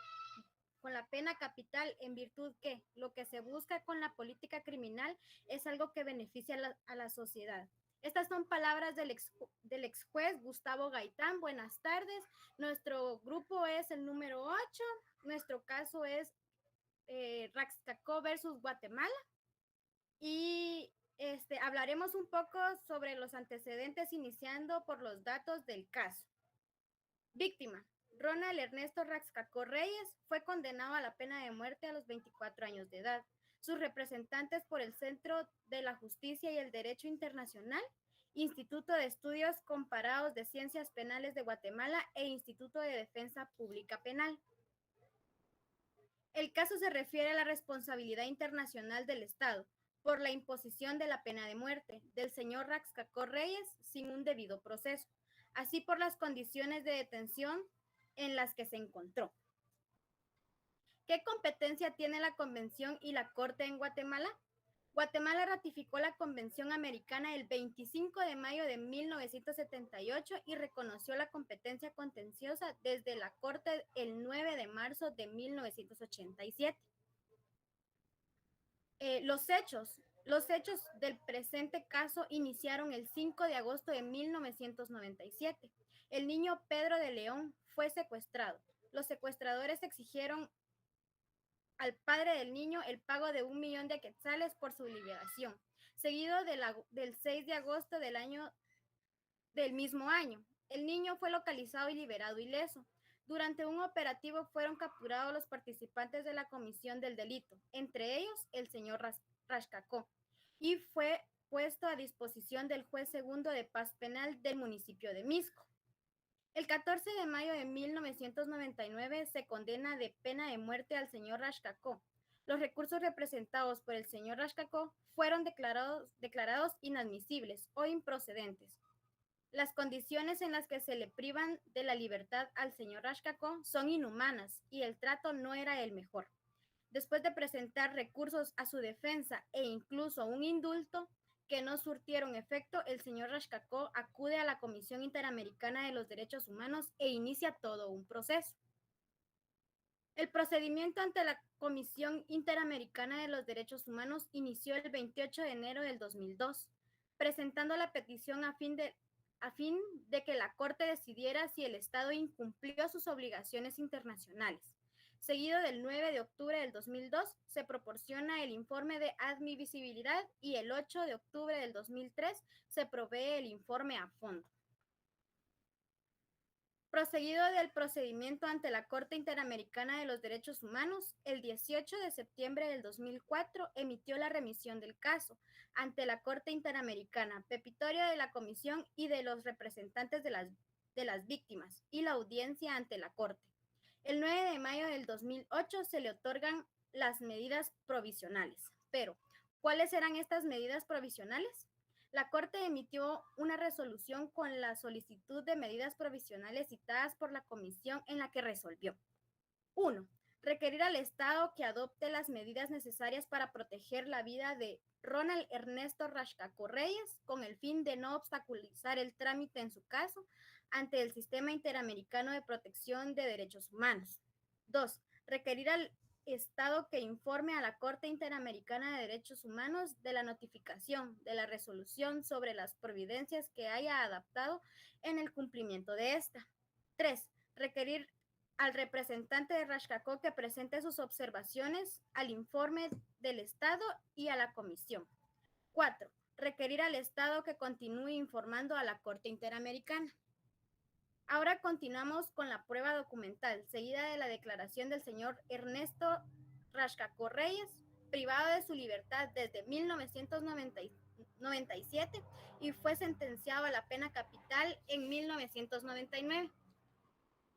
capital, en virtud que lo que se busca con la política criminal es algo que beneficia a la sociedad. Estas son palabras del ex juez Gustavo Gaitán. Buenas tardes. Nuestro grupo es el número 8. Nuestro caso es Raxcacó versus Guatemala. Y hablaremos un poco sobre los antecedentes, iniciando por los datos del caso. Víctima: Ronald Ernesto Raxcacó Reyes fue condenado a la pena de muerte a los 24 años de edad. Sus representantes por el Centro de la Justicia y el Derecho Internacional, Instituto de Estudios Comparados de Ciencias Penales de Guatemala e Instituto de Defensa Pública Penal. El caso se refiere a la responsabilidad internacional del Estado por la imposición de la pena de muerte del señor Raxcacó Reyes sin un debido proceso, así por las condiciones de detención en las que se encontró. ¿Qué competencia tiene la Convención y la Corte en Guatemala? Guatemala ratificó la Convención Americana el 25 de mayo de 1978 y reconoció la competencia contenciosa desde la Corte el 9 de marzo de 1987. Los hechos del presente caso iniciaron el 5 de agosto de 1997. El niño Pedro de León fue secuestrado. Los secuestradores exigieron al padre del niño el pago de 1 millón de quetzales por su liberación, seguido del 6 de agosto del mismo año. El niño fue localizado y liberado ileso. Durante un operativo fueron capturados los participantes de la comisión del delito, entre ellos el señor Raxcacó, y fue puesto a disposición del juez segundo de paz penal del municipio de Misco. El 14 de mayo de 1999 se condena de pena de muerte al señor Raxcacó. Los recursos representados por el señor Raxcacó fueron declarados inadmisibles o improcedentes. Las condiciones en las que se le privan de la libertad al señor Raxcacó son inhumanas y el trato no era el mejor. Después de presentar recursos a su defensa e incluso un indulto que no surtieron efecto, el señor Raxcacó acude a la Comisión Interamericana de los Derechos Humanos e inicia todo un proceso. El procedimiento ante la Comisión Interamericana de los Derechos Humanos inició el 28 de enero del 2002, presentando la petición a fin de que la Corte decidiera si el Estado incumplió sus obligaciones internacionales. Seguido del 9 de octubre del 2002, se proporciona el informe de admisibilidad y el 8 de octubre del 2003 se provee el informe a fondo. Proseguido del procedimiento ante la Corte Interamericana de los Derechos Humanos, el 18 de septiembre del 2004 emitió la remisión del caso ante la Corte Interamericana, pepitorio de la Comisión y de los representantes de las víctimas, y la audiencia ante la Corte. El 9 de mayo del 2008 se le otorgan las medidas provisionales. Pero, ¿cuáles eran estas medidas provisionales? La Corte emitió una resolución con la solicitud de medidas provisionales citadas por la Comisión, en la que resolvió: 1. Requerir al Estado que adopte las medidas necesarias para proteger la vida de Ronald Ernesto Raxcacó Reyes, con el fin de no obstaculizar el trámite en su caso ante el Sistema Interamericano de Protección de Derechos Humanos. 2. Requerir al Estado que informe a la Corte Interamericana de Derechos Humanos de la notificación de la resolución sobre las providencias que haya adoptado en el cumplimiento de esta. 3. Requerir al representante de Raxcacó que presente sus observaciones al informe del Estado y a la Comisión. 4. Requerir al Estado que continúe informando a la Corte Interamericana. Ahora continuamos con la prueba documental, seguida de la declaración del señor Ernesto Raxcacó Reyes, privado de su libertad desde 1997 y fue sentenciado a la pena capital en 1999.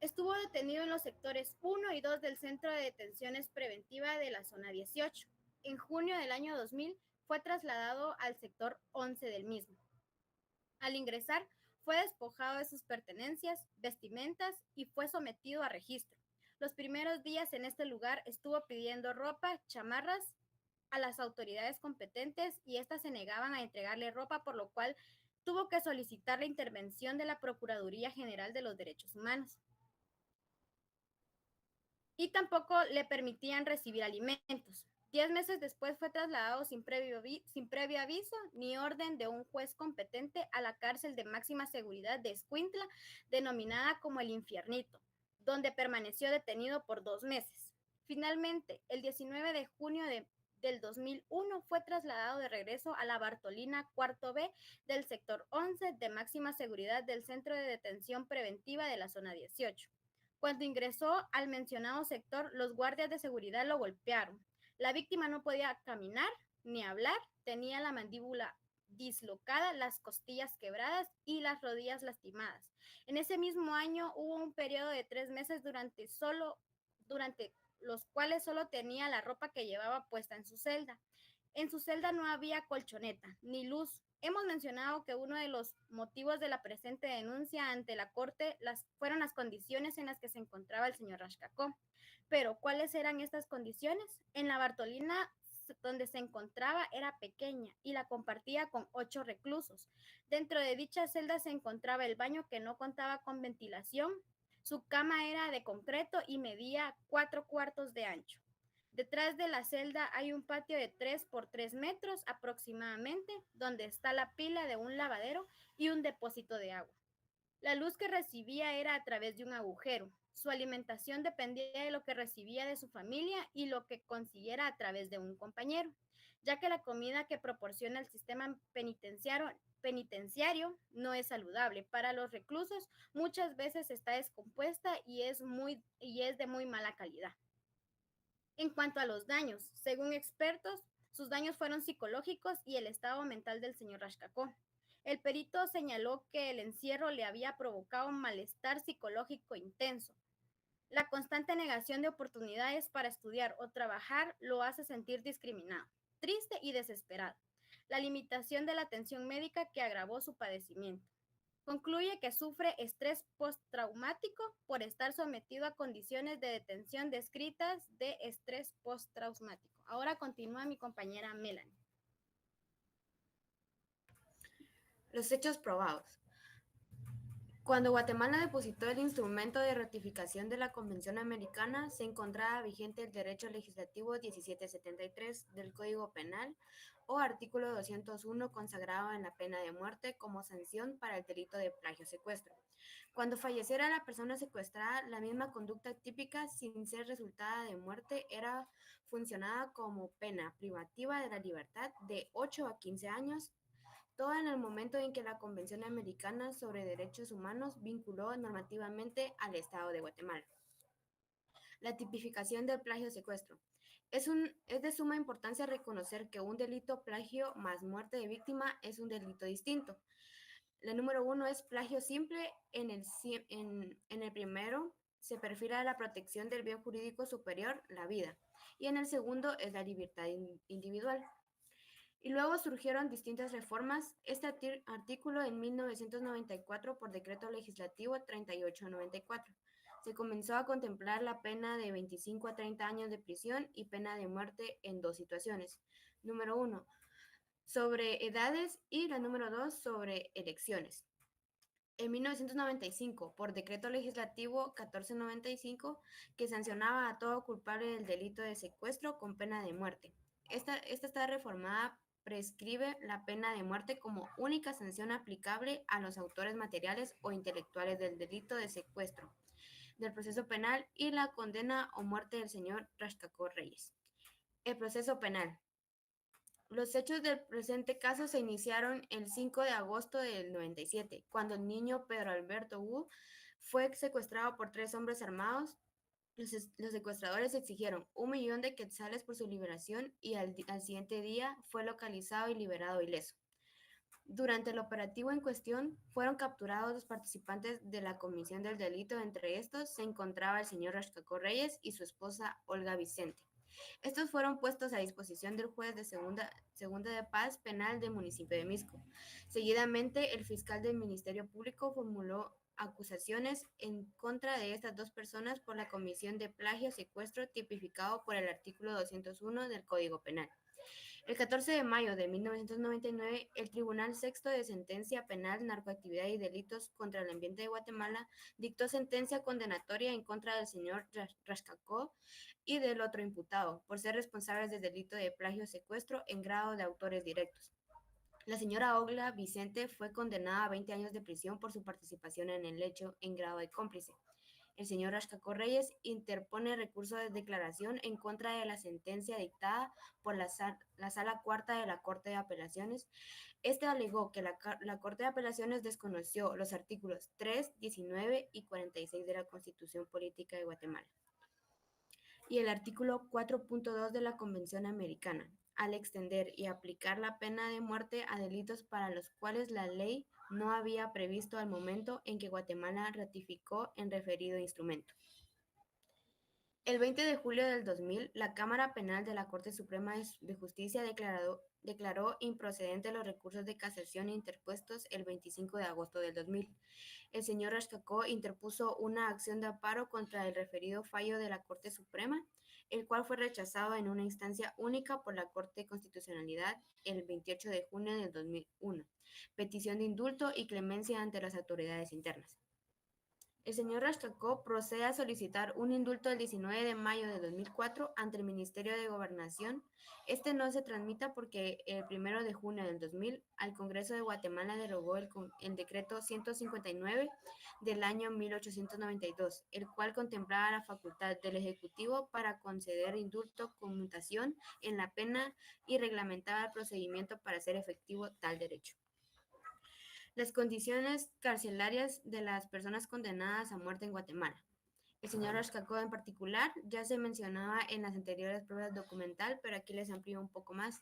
Estuvo detenido en los sectores 1 y 2 del Centro de Detenciones Preventiva de la Zona 18. En junio del año 2000 fue trasladado al sector 11 del mismo. Al ingresar, fue despojado de sus pertenencias, vestimentas y fue sometido a registro. Los primeros días en este lugar estuvo pidiendo ropa, chamarras a las autoridades competentes y éstas se negaban a entregarle ropa, por lo cual tuvo que solicitar la intervención de la Procuraduría General de los Derechos Humanos. Y tampoco le permitían recibir alimentos. 10 meses después fue trasladado sin previo aviso ni orden de un juez competente a la cárcel de máxima seguridad de Escuintla, denominada como el Infiernito, donde permaneció detenido por 2 meses. Finalmente, el 19 de junio del 2001 fue trasladado de regreso a la Bartolina Cuarto B del sector 11 de máxima seguridad del Centro de Detención Preventiva de la Zona 18. Cuando ingresó al mencionado sector, los guardias de seguridad lo golpearon. La víctima no podía caminar ni hablar, tenía la mandíbula dislocada, las costillas quebradas y las rodillas lastimadas. En ese mismo año hubo un periodo de 3 meses durante los cuales solo tenía la ropa que llevaba puesta en su celda. En su celda no había colchoneta ni luz. Hemos mencionado que uno de los motivos de la presente denuncia ante la Corte fueron las condiciones en las que se encontraba el señor Rashkakov. Pero, ¿cuáles eran estas condiciones? En la Bartolina donde se encontraba era pequeña y la compartía con 8 reclusos. Dentro de dicha celda se encontraba el baño que no contaba con ventilación. Su cama era de concreto y medía 4 cuartos de ancho. Detrás de la celda hay un patio de 3 por 3 metros aproximadamente, donde está la pila de un lavadero y un depósito de agua. La luz que recibía era a través de un agujero. Su alimentación dependía de lo que recibía de su familia y lo que consiguiera a través de un compañero, ya que la comida que proporciona el sistema penitenciario no es saludable. Para los reclusos muchas veces está descompuesta y es de muy mala calidad. En cuanto a los daños, según expertos, sus daños fueron psicológicos y el estado mental del señor Rashkakov. El perito señaló que el encierro le había provocado un malestar psicológico intenso. La constante negación de oportunidades para estudiar o trabajar lo hace sentir discriminado, triste y desesperado. La limitación de la atención médica que agravó su padecimiento. Concluye que sufre estrés postraumático por estar sometido a condiciones de detención descritas de estrés postraumático. Ahora continúa mi compañera Melanie. Los hechos probados. Cuando Guatemala depositó el instrumento de ratificación de la Convención Americana, se encontraba vigente el Derecho Legislativo 1773 del Código Penal o artículo 201 consagrado en la pena de muerte como sanción para el delito de plagio-secuestro. Cuando falleciera la persona secuestrada, la misma conducta típica, sin ser resultada de muerte, era funcionada como pena privativa de la libertad de 8 a 15 años, todo en el momento en que la Convención Americana sobre Derechos Humanos vinculó normativamente al Estado de Guatemala. La tipificación del plagio-secuestro. Es de suma importancia reconocer que un delito plagio más muerte de víctima es un delito distinto. La número 1 es plagio simple. En el primero se perfila la protección del bien jurídico superior, la vida, y en el segundo es la libertad individual. Y luego surgieron distintas reformas. Este artículo en 1994 por Decreto Legislativo 3894. Se comenzó a contemplar la pena de 25 a 30 años de prisión y pena de muerte en 2 situaciones. Número 1, sobre edades, y la número 2, sobre elecciones. En 1995, por Decreto Legislativo 1495, que sancionaba a todo culpable del delito de secuestro con pena de muerte. Esta está reformada, prescribe la pena de muerte como única sanción aplicable a los autores materiales o intelectuales del delito de secuestro del proceso penal y la condena o muerte del señor Rashkakov Reyes. El proceso penal. Los hechos del presente caso se iniciaron el 5 de agosto del 97, cuando el niño Pedro Alberto Wu fue secuestrado por 3 hombres armados. Los secuestradores exigieron 1 millón de quetzales por su liberación y al siguiente día fue localizado y liberado ileso. Durante el operativo en cuestión, fueron capturados los participantes de la comisión del delito. Entre estos se encontraba el señor Rashkakov Reyes y su esposa Olga Vicente. Estos fueron puestos a disposición del juez de segunda de paz penal del municipio de Misco. Seguidamente, el fiscal del Ministerio Público formuló acusaciones en contra de estas dos personas por la comisión de plagio secuestro tipificado por el artículo 201 del Código Penal. El 14 de mayo de 1999, el Tribunal Sexto de Sentencia Penal, Narcoactividad y Delitos contra el Ambiente de Guatemala dictó sentencia condenatoria en contra del señor Rascacó y del otro imputado por ser responsables del delito de plagio secuestro en grado de autores directos. La señora Ogla Vicente fue condenada a 20 años de prisión por su participación en el hecho en grado de cómplice. El señor Rascacó Reyes interpone recurso de declaración en contra de la sentencia dictada por la Sala Cuarta de la Corte de Apelaciones. Este alegó que la Corte de Apelaciones desconoció los artículos 3, 19 y 46 de la Constitución Política de Guatemala y el artículo 4.2 de la Convención Americana, al extender y aplicar la pena de muerte a delitos para los cuales la ley no había previsto al momento en que Guatemala ratificó el referido instrumento. El 20 de julio del 2000, la Cámara Penal de la Corte Suprema de Justicia declaró improcedentes los recursos de casación interpuestos el 25 de agosto del 2000. El señor Rascacó interpuso una acción de amparo contra el referido fallo de la Corte Suprema, el cual fue rechazado en una instancia única por la Corte de Constitucionalidad el 28 de junio del 2001. Petición de indulto y clemencia ante las autoridades internas. El señor Rascacó procede a solicitar un indulto el 19 de mayo de 2004 ante el Ministerio de Gobernación. Este no se tramita porque el 1 de junio del 2000 al Congreso de Guatemala derogó el decreto 159 del año 1892, el cual contemplaba la facultad del Ejecutivo para conceder indulto, conmutación en la pena y reglamentaba el procedimiento para hacer efectivo tal derecho. Las condiciones carcelarias de las personas condenadas a muerte en Guatemala. El señor Rascacó en particular ya se mencionaba en las anteriores pruebas documental, pero aquí les amplío un poco más.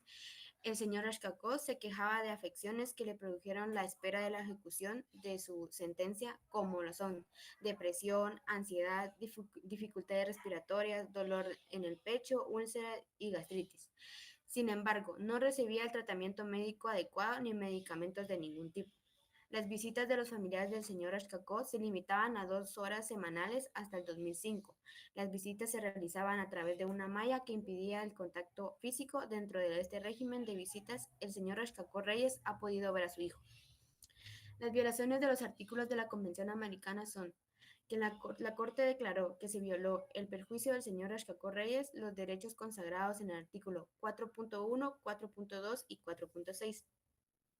El señor Rascacó se quejaba de afecciones que le produjeron la espera de la ejecución de su sentencia, como lo son depresión, ansiedad, dificultades respiratorias, dolor en el pecho, úlcera y gastritis. Sin embargo, no recibía el tratamiento médico adecuado ni medicamentos de ningún tipo. Las visitas de los familiares del señor Rascacó se limitaban a 2 horas semanales hasta el 2005. Las visitas se realizaban a través de una malla que impedía el contacto físico. Dentro de este régimen de visitas, el señor Rascacó Reyes ha podido ver a su hijo. Las violaciones de los artículos de la Convención Americana son que la Corte declaró que se violó el perjuicio del señor Rascacó Reyes los derechos consagrados en el artículo 4.1, 4.2 y 4.6.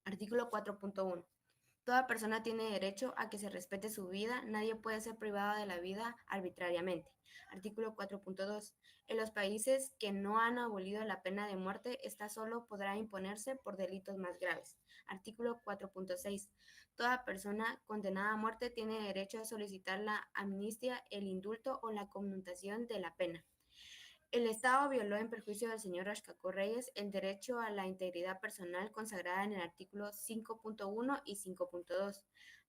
Artículo 4.1. Toda persona tiene derecho a que se respete su vida, nadie puede ser privado de la vida arbitrariamente. Artículo 4.2. En los países que no han abolido la pena de muerte, esta solo podrá imponerse por delitos más graves. Artículo 4.6. Toda persona condenada a muerte tiene derecho a solicitar la amnistía, el indulto o la conmutación de la pena. El Estado violó en perjuicio del señor Rascacó Reyes el derecho a la integridad personal consagrada en el artículo 5.1 y 5.2.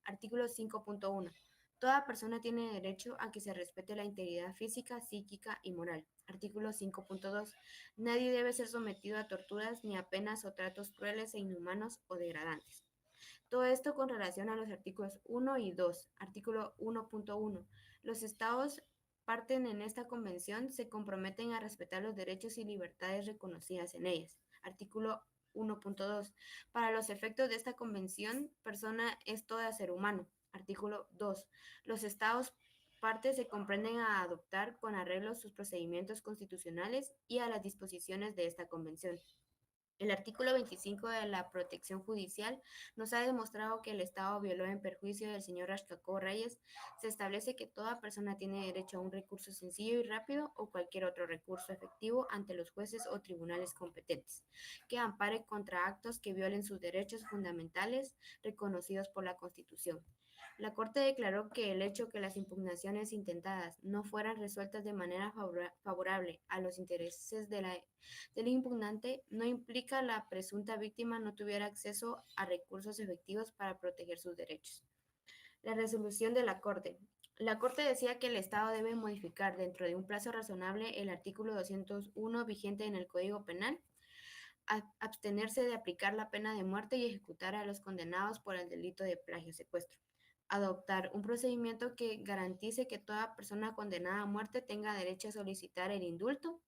Artículo 5.1. Toda persona tiene derecho a que se respete la integridad física, psíquica y moral. Artículo 5.2. Nadie debe ser sometido a torturas ni a penas o tratos crueles e inhumanos o degradantes. Todo esto con relación a los artículos 1 y 2. Artículo 1.1. Los estados parten en esta convención se comprometen a respetar los derechos y libertades reconocidas en ellas. Artículo 1.2. Para los efectos de esta convención, persona es toda ser humano. Artículo 2. Los estados partes se comprenden a adoptar con arreglo sus procedimientos constitucionales y a las disposiciones de esta convención. El artículo 25 de la protección judicial nos ha demostrado que el Estado violó en perjuicio del señor Rascacó Reyes. Se establece que toda persona tiene derecho a un recurso sencillo y rápido o cualquier otro recurso efectivo ante los jueces o tribunales competentes, que ampare contra actos que violen sus derechos fundamentales reconocidos por la Constitución. La Corte declaró que el hecho que las impugnaciones intentadas no fueran resueltas de manera favorable a los intereses del impugnante no implica la presunta víctima no tuviera acceso a recursos efectivos para proteger sus derechos. La resolución de la Corte. La Corte decía que el Estado debe modificar dentro de un plazo razonable el artículo 201 vigente en el Código Penal, abstenerse de aplicar la pena de muerte y ejecutar a los condenados por el delito de plagio secuestro. Adoptar un procedimiento que garantice que toda persona condenada a muerte tenga derecho a solicitar el indulto.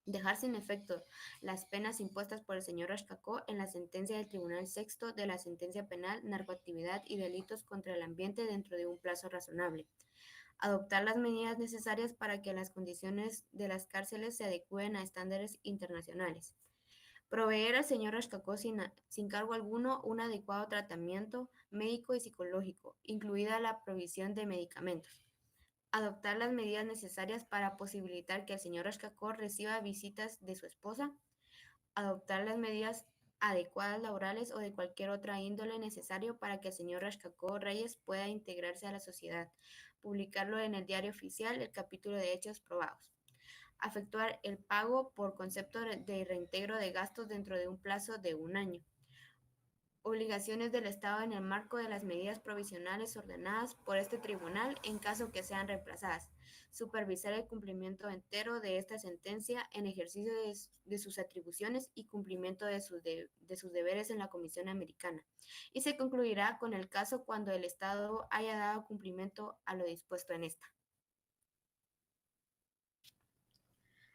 Dejar sin efecto las penas impuestas por el señor Rashkakov en la sentencia del Tribunal Sexto de la Sentencia Penal, Narcoactividad y Delitos contra el Ambiente dentro de un plazo razonable. Adoptar las medidas necesarias para que las condiciones de las cárceles se adecúen a estándares internacionales. Proveer al señor Rashkakov sin cargo alguno un adecuado tratamiento médico y psicológico, incluida la provisión de medicamentos. Adoptar las medidas necesarias para posibilitar que el señor Rashkakov reciba visitas de su esposa. Adoptar las medidas adecuadas laborales o de cualquier otra índole necesario para que el señor Rashkakov Reyes pueda integrarse a la sociedad. Publicarlo en el diario oficial, el capítulo de hechos probados. Efectuar el pago por concepto de reintegro de gastos dentro de un plazo de 1 año. Obligaciones del Estado en el marco de las medidas provisionales ordenadas por este tribunal en caso que sean reemplazadas. Supervisar el cumplimiento entero de esta sentencia en ejercicio de sus atribuciones y cumplimiento de sus deberes en la Comisión Americana. Y se concluirá con el caso cuando el Estado haya dado cumplimiento a lo dispuesto en esta.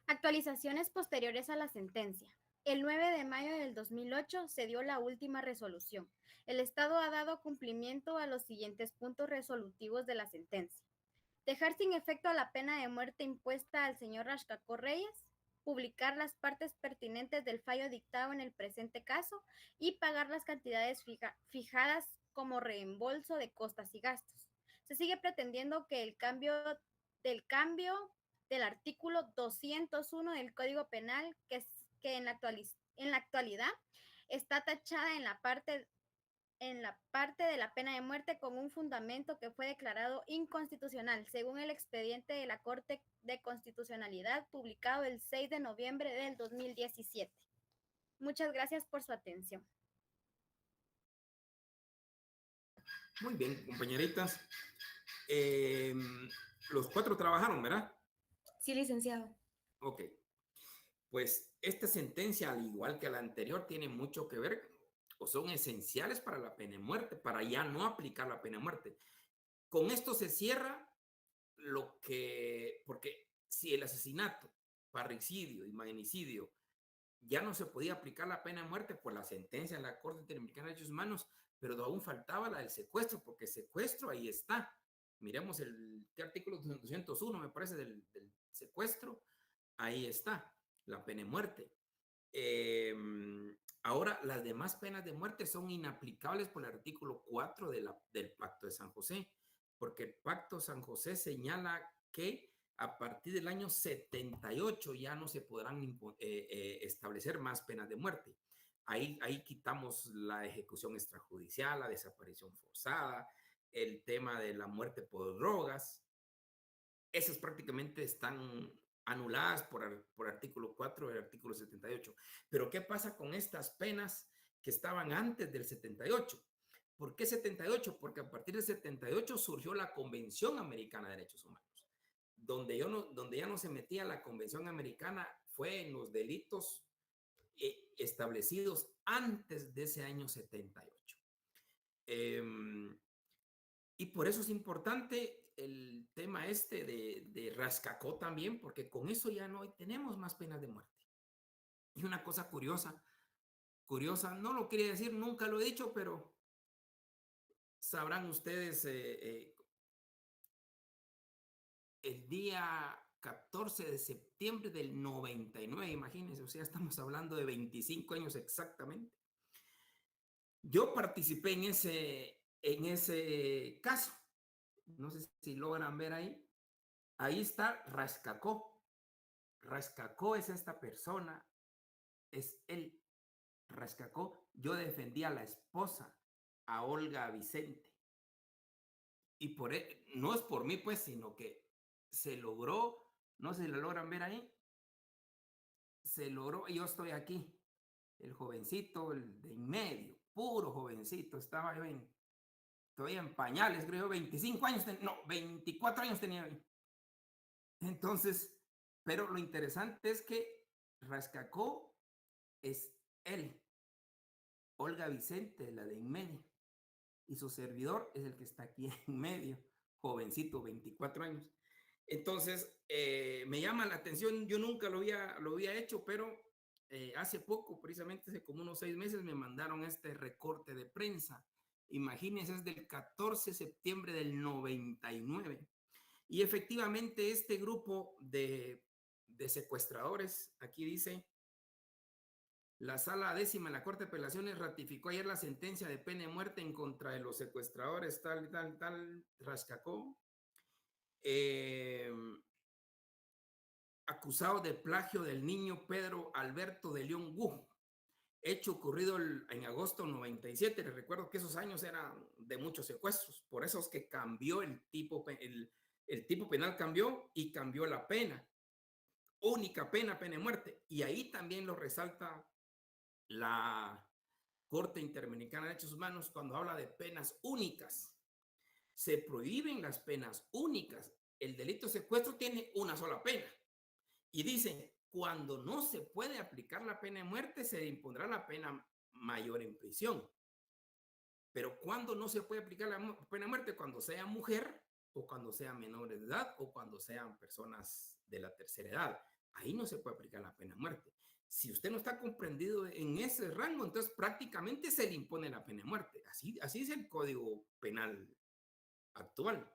Actualizaciones posteriores a la sentencia. El 9 de mayo del 2008 se dio la última resolución. El Estado ha dado cumplimiento a los siguientes puntos resolutivos de la sentencia. Dejar sin efecto la pena de muerte impuesta al señor Rashkakov Reyes, publicar las partes pertinentes del fallo dictado en el presente caso y pagar las cantidades fijadas como reembolso de costas y gastos. Se sigue pretendiendo que el cambio del artículo 201 del Código Penal, que en la actualidad está tachada en la parte de la pena de muerte con un fundamento que fue declarado inconstitucional, según el expediente de la Corte de Constitucionalidad publicado el 6 de noviembre del 2017. Muchas gracias por su atención. Muy bien, compañeritas. Los 4 trabajaron, ¿verdad? Sí, licenciado. Ok. Pues esta sentencia, al igual que la anterior, tiene mucho que ver o son esenciales para la pena de muerte, para ya no aplicar la pena de muerte. Con esto se cierra porque si el asesinato, parricidio y magnicidio ya no se podía aplicar la pena de muerte por la sentencia de la Corte Interamericana de Derechos Humanos, pero aún faltaba la del secuestro, porque secuestro ahí está. Miremos ¿qué artículo 201 me parece del secuestro? Ahí está, la pena de muerte. Ahora, las demás penas de muerte son inaplicables por el artículo 4 del Pacto de San José, porque el Pacto de San José señala que a partir del año 78 ya no se podrán establecer más penas de muerte. Ahí quitamos la ejecución extrajudicial, la desaparición forzada, el tema de la muerte por drogas. Esas prácticamente están anuladas por artículo 4 del artículo 78. Pero ¿qué pasa con estas penas que estaban antes del 78? ¿Por qué 78? Porque a partir del 78 surgió la Convención Americana de Derechos Humanos. Donde ya no se metía la Convención Americana fue en los delitos establecidos antes de ese año 78. Y por eso es importante el tema de Rashkakov también, porque con eso ya no tenemos más penas de muerte. Y una cosa curiosa, no lo quería decir, nunca lo he dicho, pero sabrán ustedes, el día 14 de septiembre del 99, imagínense, o sea, estamos hablando de 25 años exactamente. Yo participé en ese caso. No sé si logran ver ahí. Ahí está Rashkakov. Rashkakov es esta persona, es él. Rashkakov, yo defendí a la esposa, a Olga Vicente. Y por él, no es por mí, pues, sino que se logró, no sé si lo logran ver ahí, se logró, yo estoy aquí, el jovencito, el de en medio, puro jovencito, estaba yo en todavía en pañales, creo, 25 años, no, 24 años tenía. Entonces, pero lo interesante es que Rascacó es él, Olga Vicente, la de en medio, y su servidor es el que está aquí en medio, jovencito, 24 años. Entonces, me llama la atención, yo nunca lo había hecho, pero hace poco, precisamente hace como unos 6 meses, me mandaron este recorte de prensa. Imagínense, es del 14 de septiembre del 99. Y efectivamente este grupo de secuestradores, aquí dice, la Sala Décima de la Corte de Apelaciones ratificó ayer la sentencia de pena de muerte en contra de los secuestradores tal, Rascacó, acusado de plagio del niño Pedro Alberto de León Gu, hecho ocurrido en agosto 97. Les recuerdo que esos años eran de muchos secuestros, por eso es que cambió el tipo penal, cambió y cambió la pena. Única pena, pena de muerte. Y ahí también lo resalta la Corte Interamericana de Derechos Humanos cuando habla de penas únicas. Se prohíben las penas únicas. El delito de secuestro tiene una sola pena. Y dice, cuando no se puede aplicar la pena de muerte, se impondrá la pena mayor en prisión. Pero cuando no se puede aplicar la pena de muerte, cuando sea mujer o cuando sean menores de edad o cuando sean personas de la tercera edad. Ahí no se puede aplicar la pena de muerte. Si usted no está comprendido en ese rango, entonces prácticamente se le impone la pena de muerte. Así es el Código Penal actual.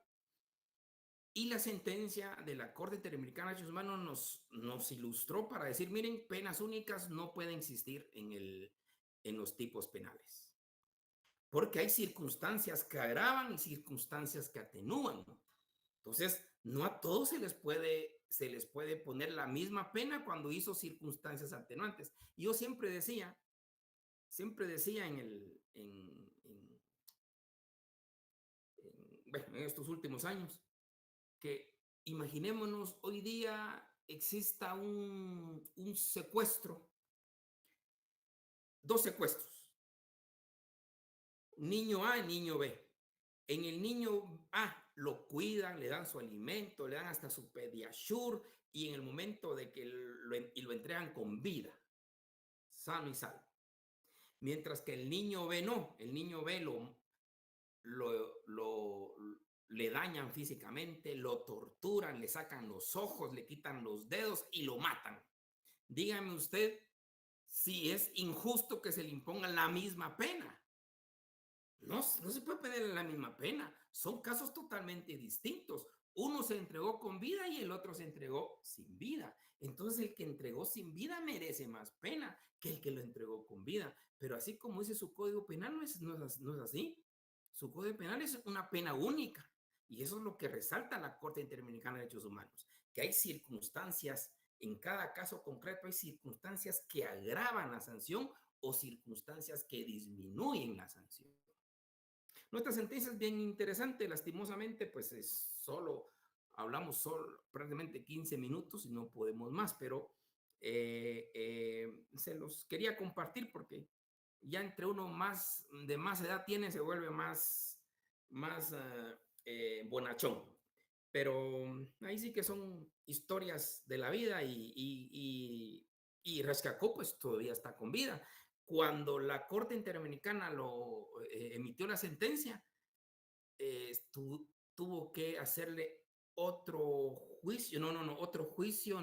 Y la sentencia de la Corte Interamericana de Derechos Humanos nos ilustró para decir, miren, penas únicas no pueden existir en los tipos penales. Porque hay circunstancias que agravan y circunstancias que atenúan, ¿no? Entonces, no a todos se les puede poner la misma pena cuando hizo circunstancias atenuantes. Y yo siempre decía en estos últimos años, que imaginémonos hoy día exista un secuestro, 2 secuestros, niño A y niño B. En el niño A lo cuidan, le dan su alimento, le dan hasta su Pediasure y en el momento de que lo entregan con vida, sano y salvo. Mientras que el niño B no, el niño B le dañan físicamente, lo torturan, le sacan los ojos, le quitan los dedos y lo matan. Dígame usted si es injusto que se le imponga la misma pena. No se puede poner la misma pena. Son casos totalmente distintos. Uno se entregó con vida y el otro se entregó sin vida. Entonces el que entregó sin vida merece más pena que el que lo entregó con vida. Pero así como dice su Código Penal, no es así. Su Código Penal es una pena única. Y eso es lo que resalta la Corte Interamericana de Derechos Humanos. Que hay circunstancias, en cada caso concreto hay circunstancias que agravan la sanción o circunstancias que disminuyen la sanción. Nuestra sentencia es bien interesante, lastimosamente, pues hablamos prácticamente 15 minutos y no podemos más, pero se los quería compartir porque ya entre uno de más edad tiene, se vuelve más bonachón. Pero ahí sí que son historias de la vida y Rascacó pues todavía está con vida. Cuando la Corte Interamericana emitió la sentencia, tuvo que hacerle otro juicio, otro juicio,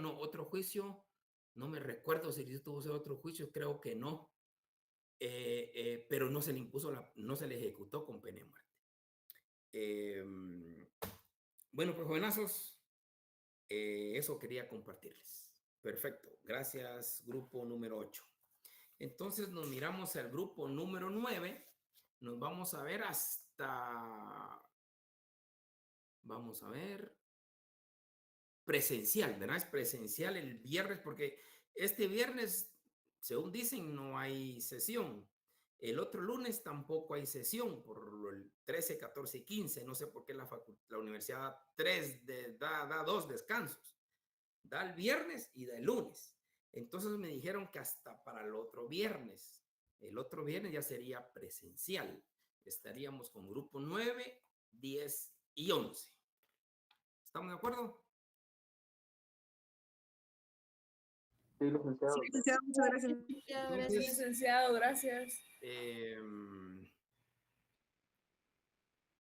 no me recuerdo si tuvo que hacer otro juicio, creo que no, pero no se le impuso, no se le ejecutó con pena de muerte. Bueno, pues jovenazos, eso quería compartirles. Perfecto, gracias, grupo número 8. Entonces nos miramos al grupo número 9. Nos vamos a ver presencial, ¿verdad? Es presencial el viernes porque este viernes, según dicen, no hay sesión. El otro lunes tampoco hay sesión por el 13, 14 y 15. No sé por qué la universidad da 2 descansos. Da el viernes y da el lunes. Entonces me dijeron que hasta para el otro viernes ya sería presencial. estaríamos con grupo 9, 10 y 11. ¿Estamos de acuerdo? Sí, licenciado. Sí, licenciado, muchas gracias. Entonces, Licenciado, gracias.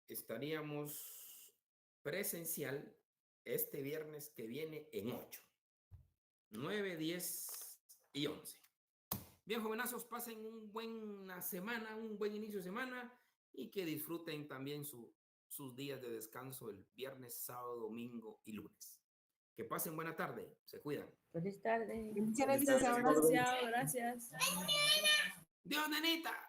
estaríamos presencial este viernes que viene en 8, 9, 10 y 11. Bien, jovenazos, pasen buena semana, un buen inicio de semana y que disfruten también sus días de descanso el viernes, sábado, domingo y lunes. Que pasen buena tarde, se cuidan. Feliz tarde. Licenciado, gracias. Dios, nenita.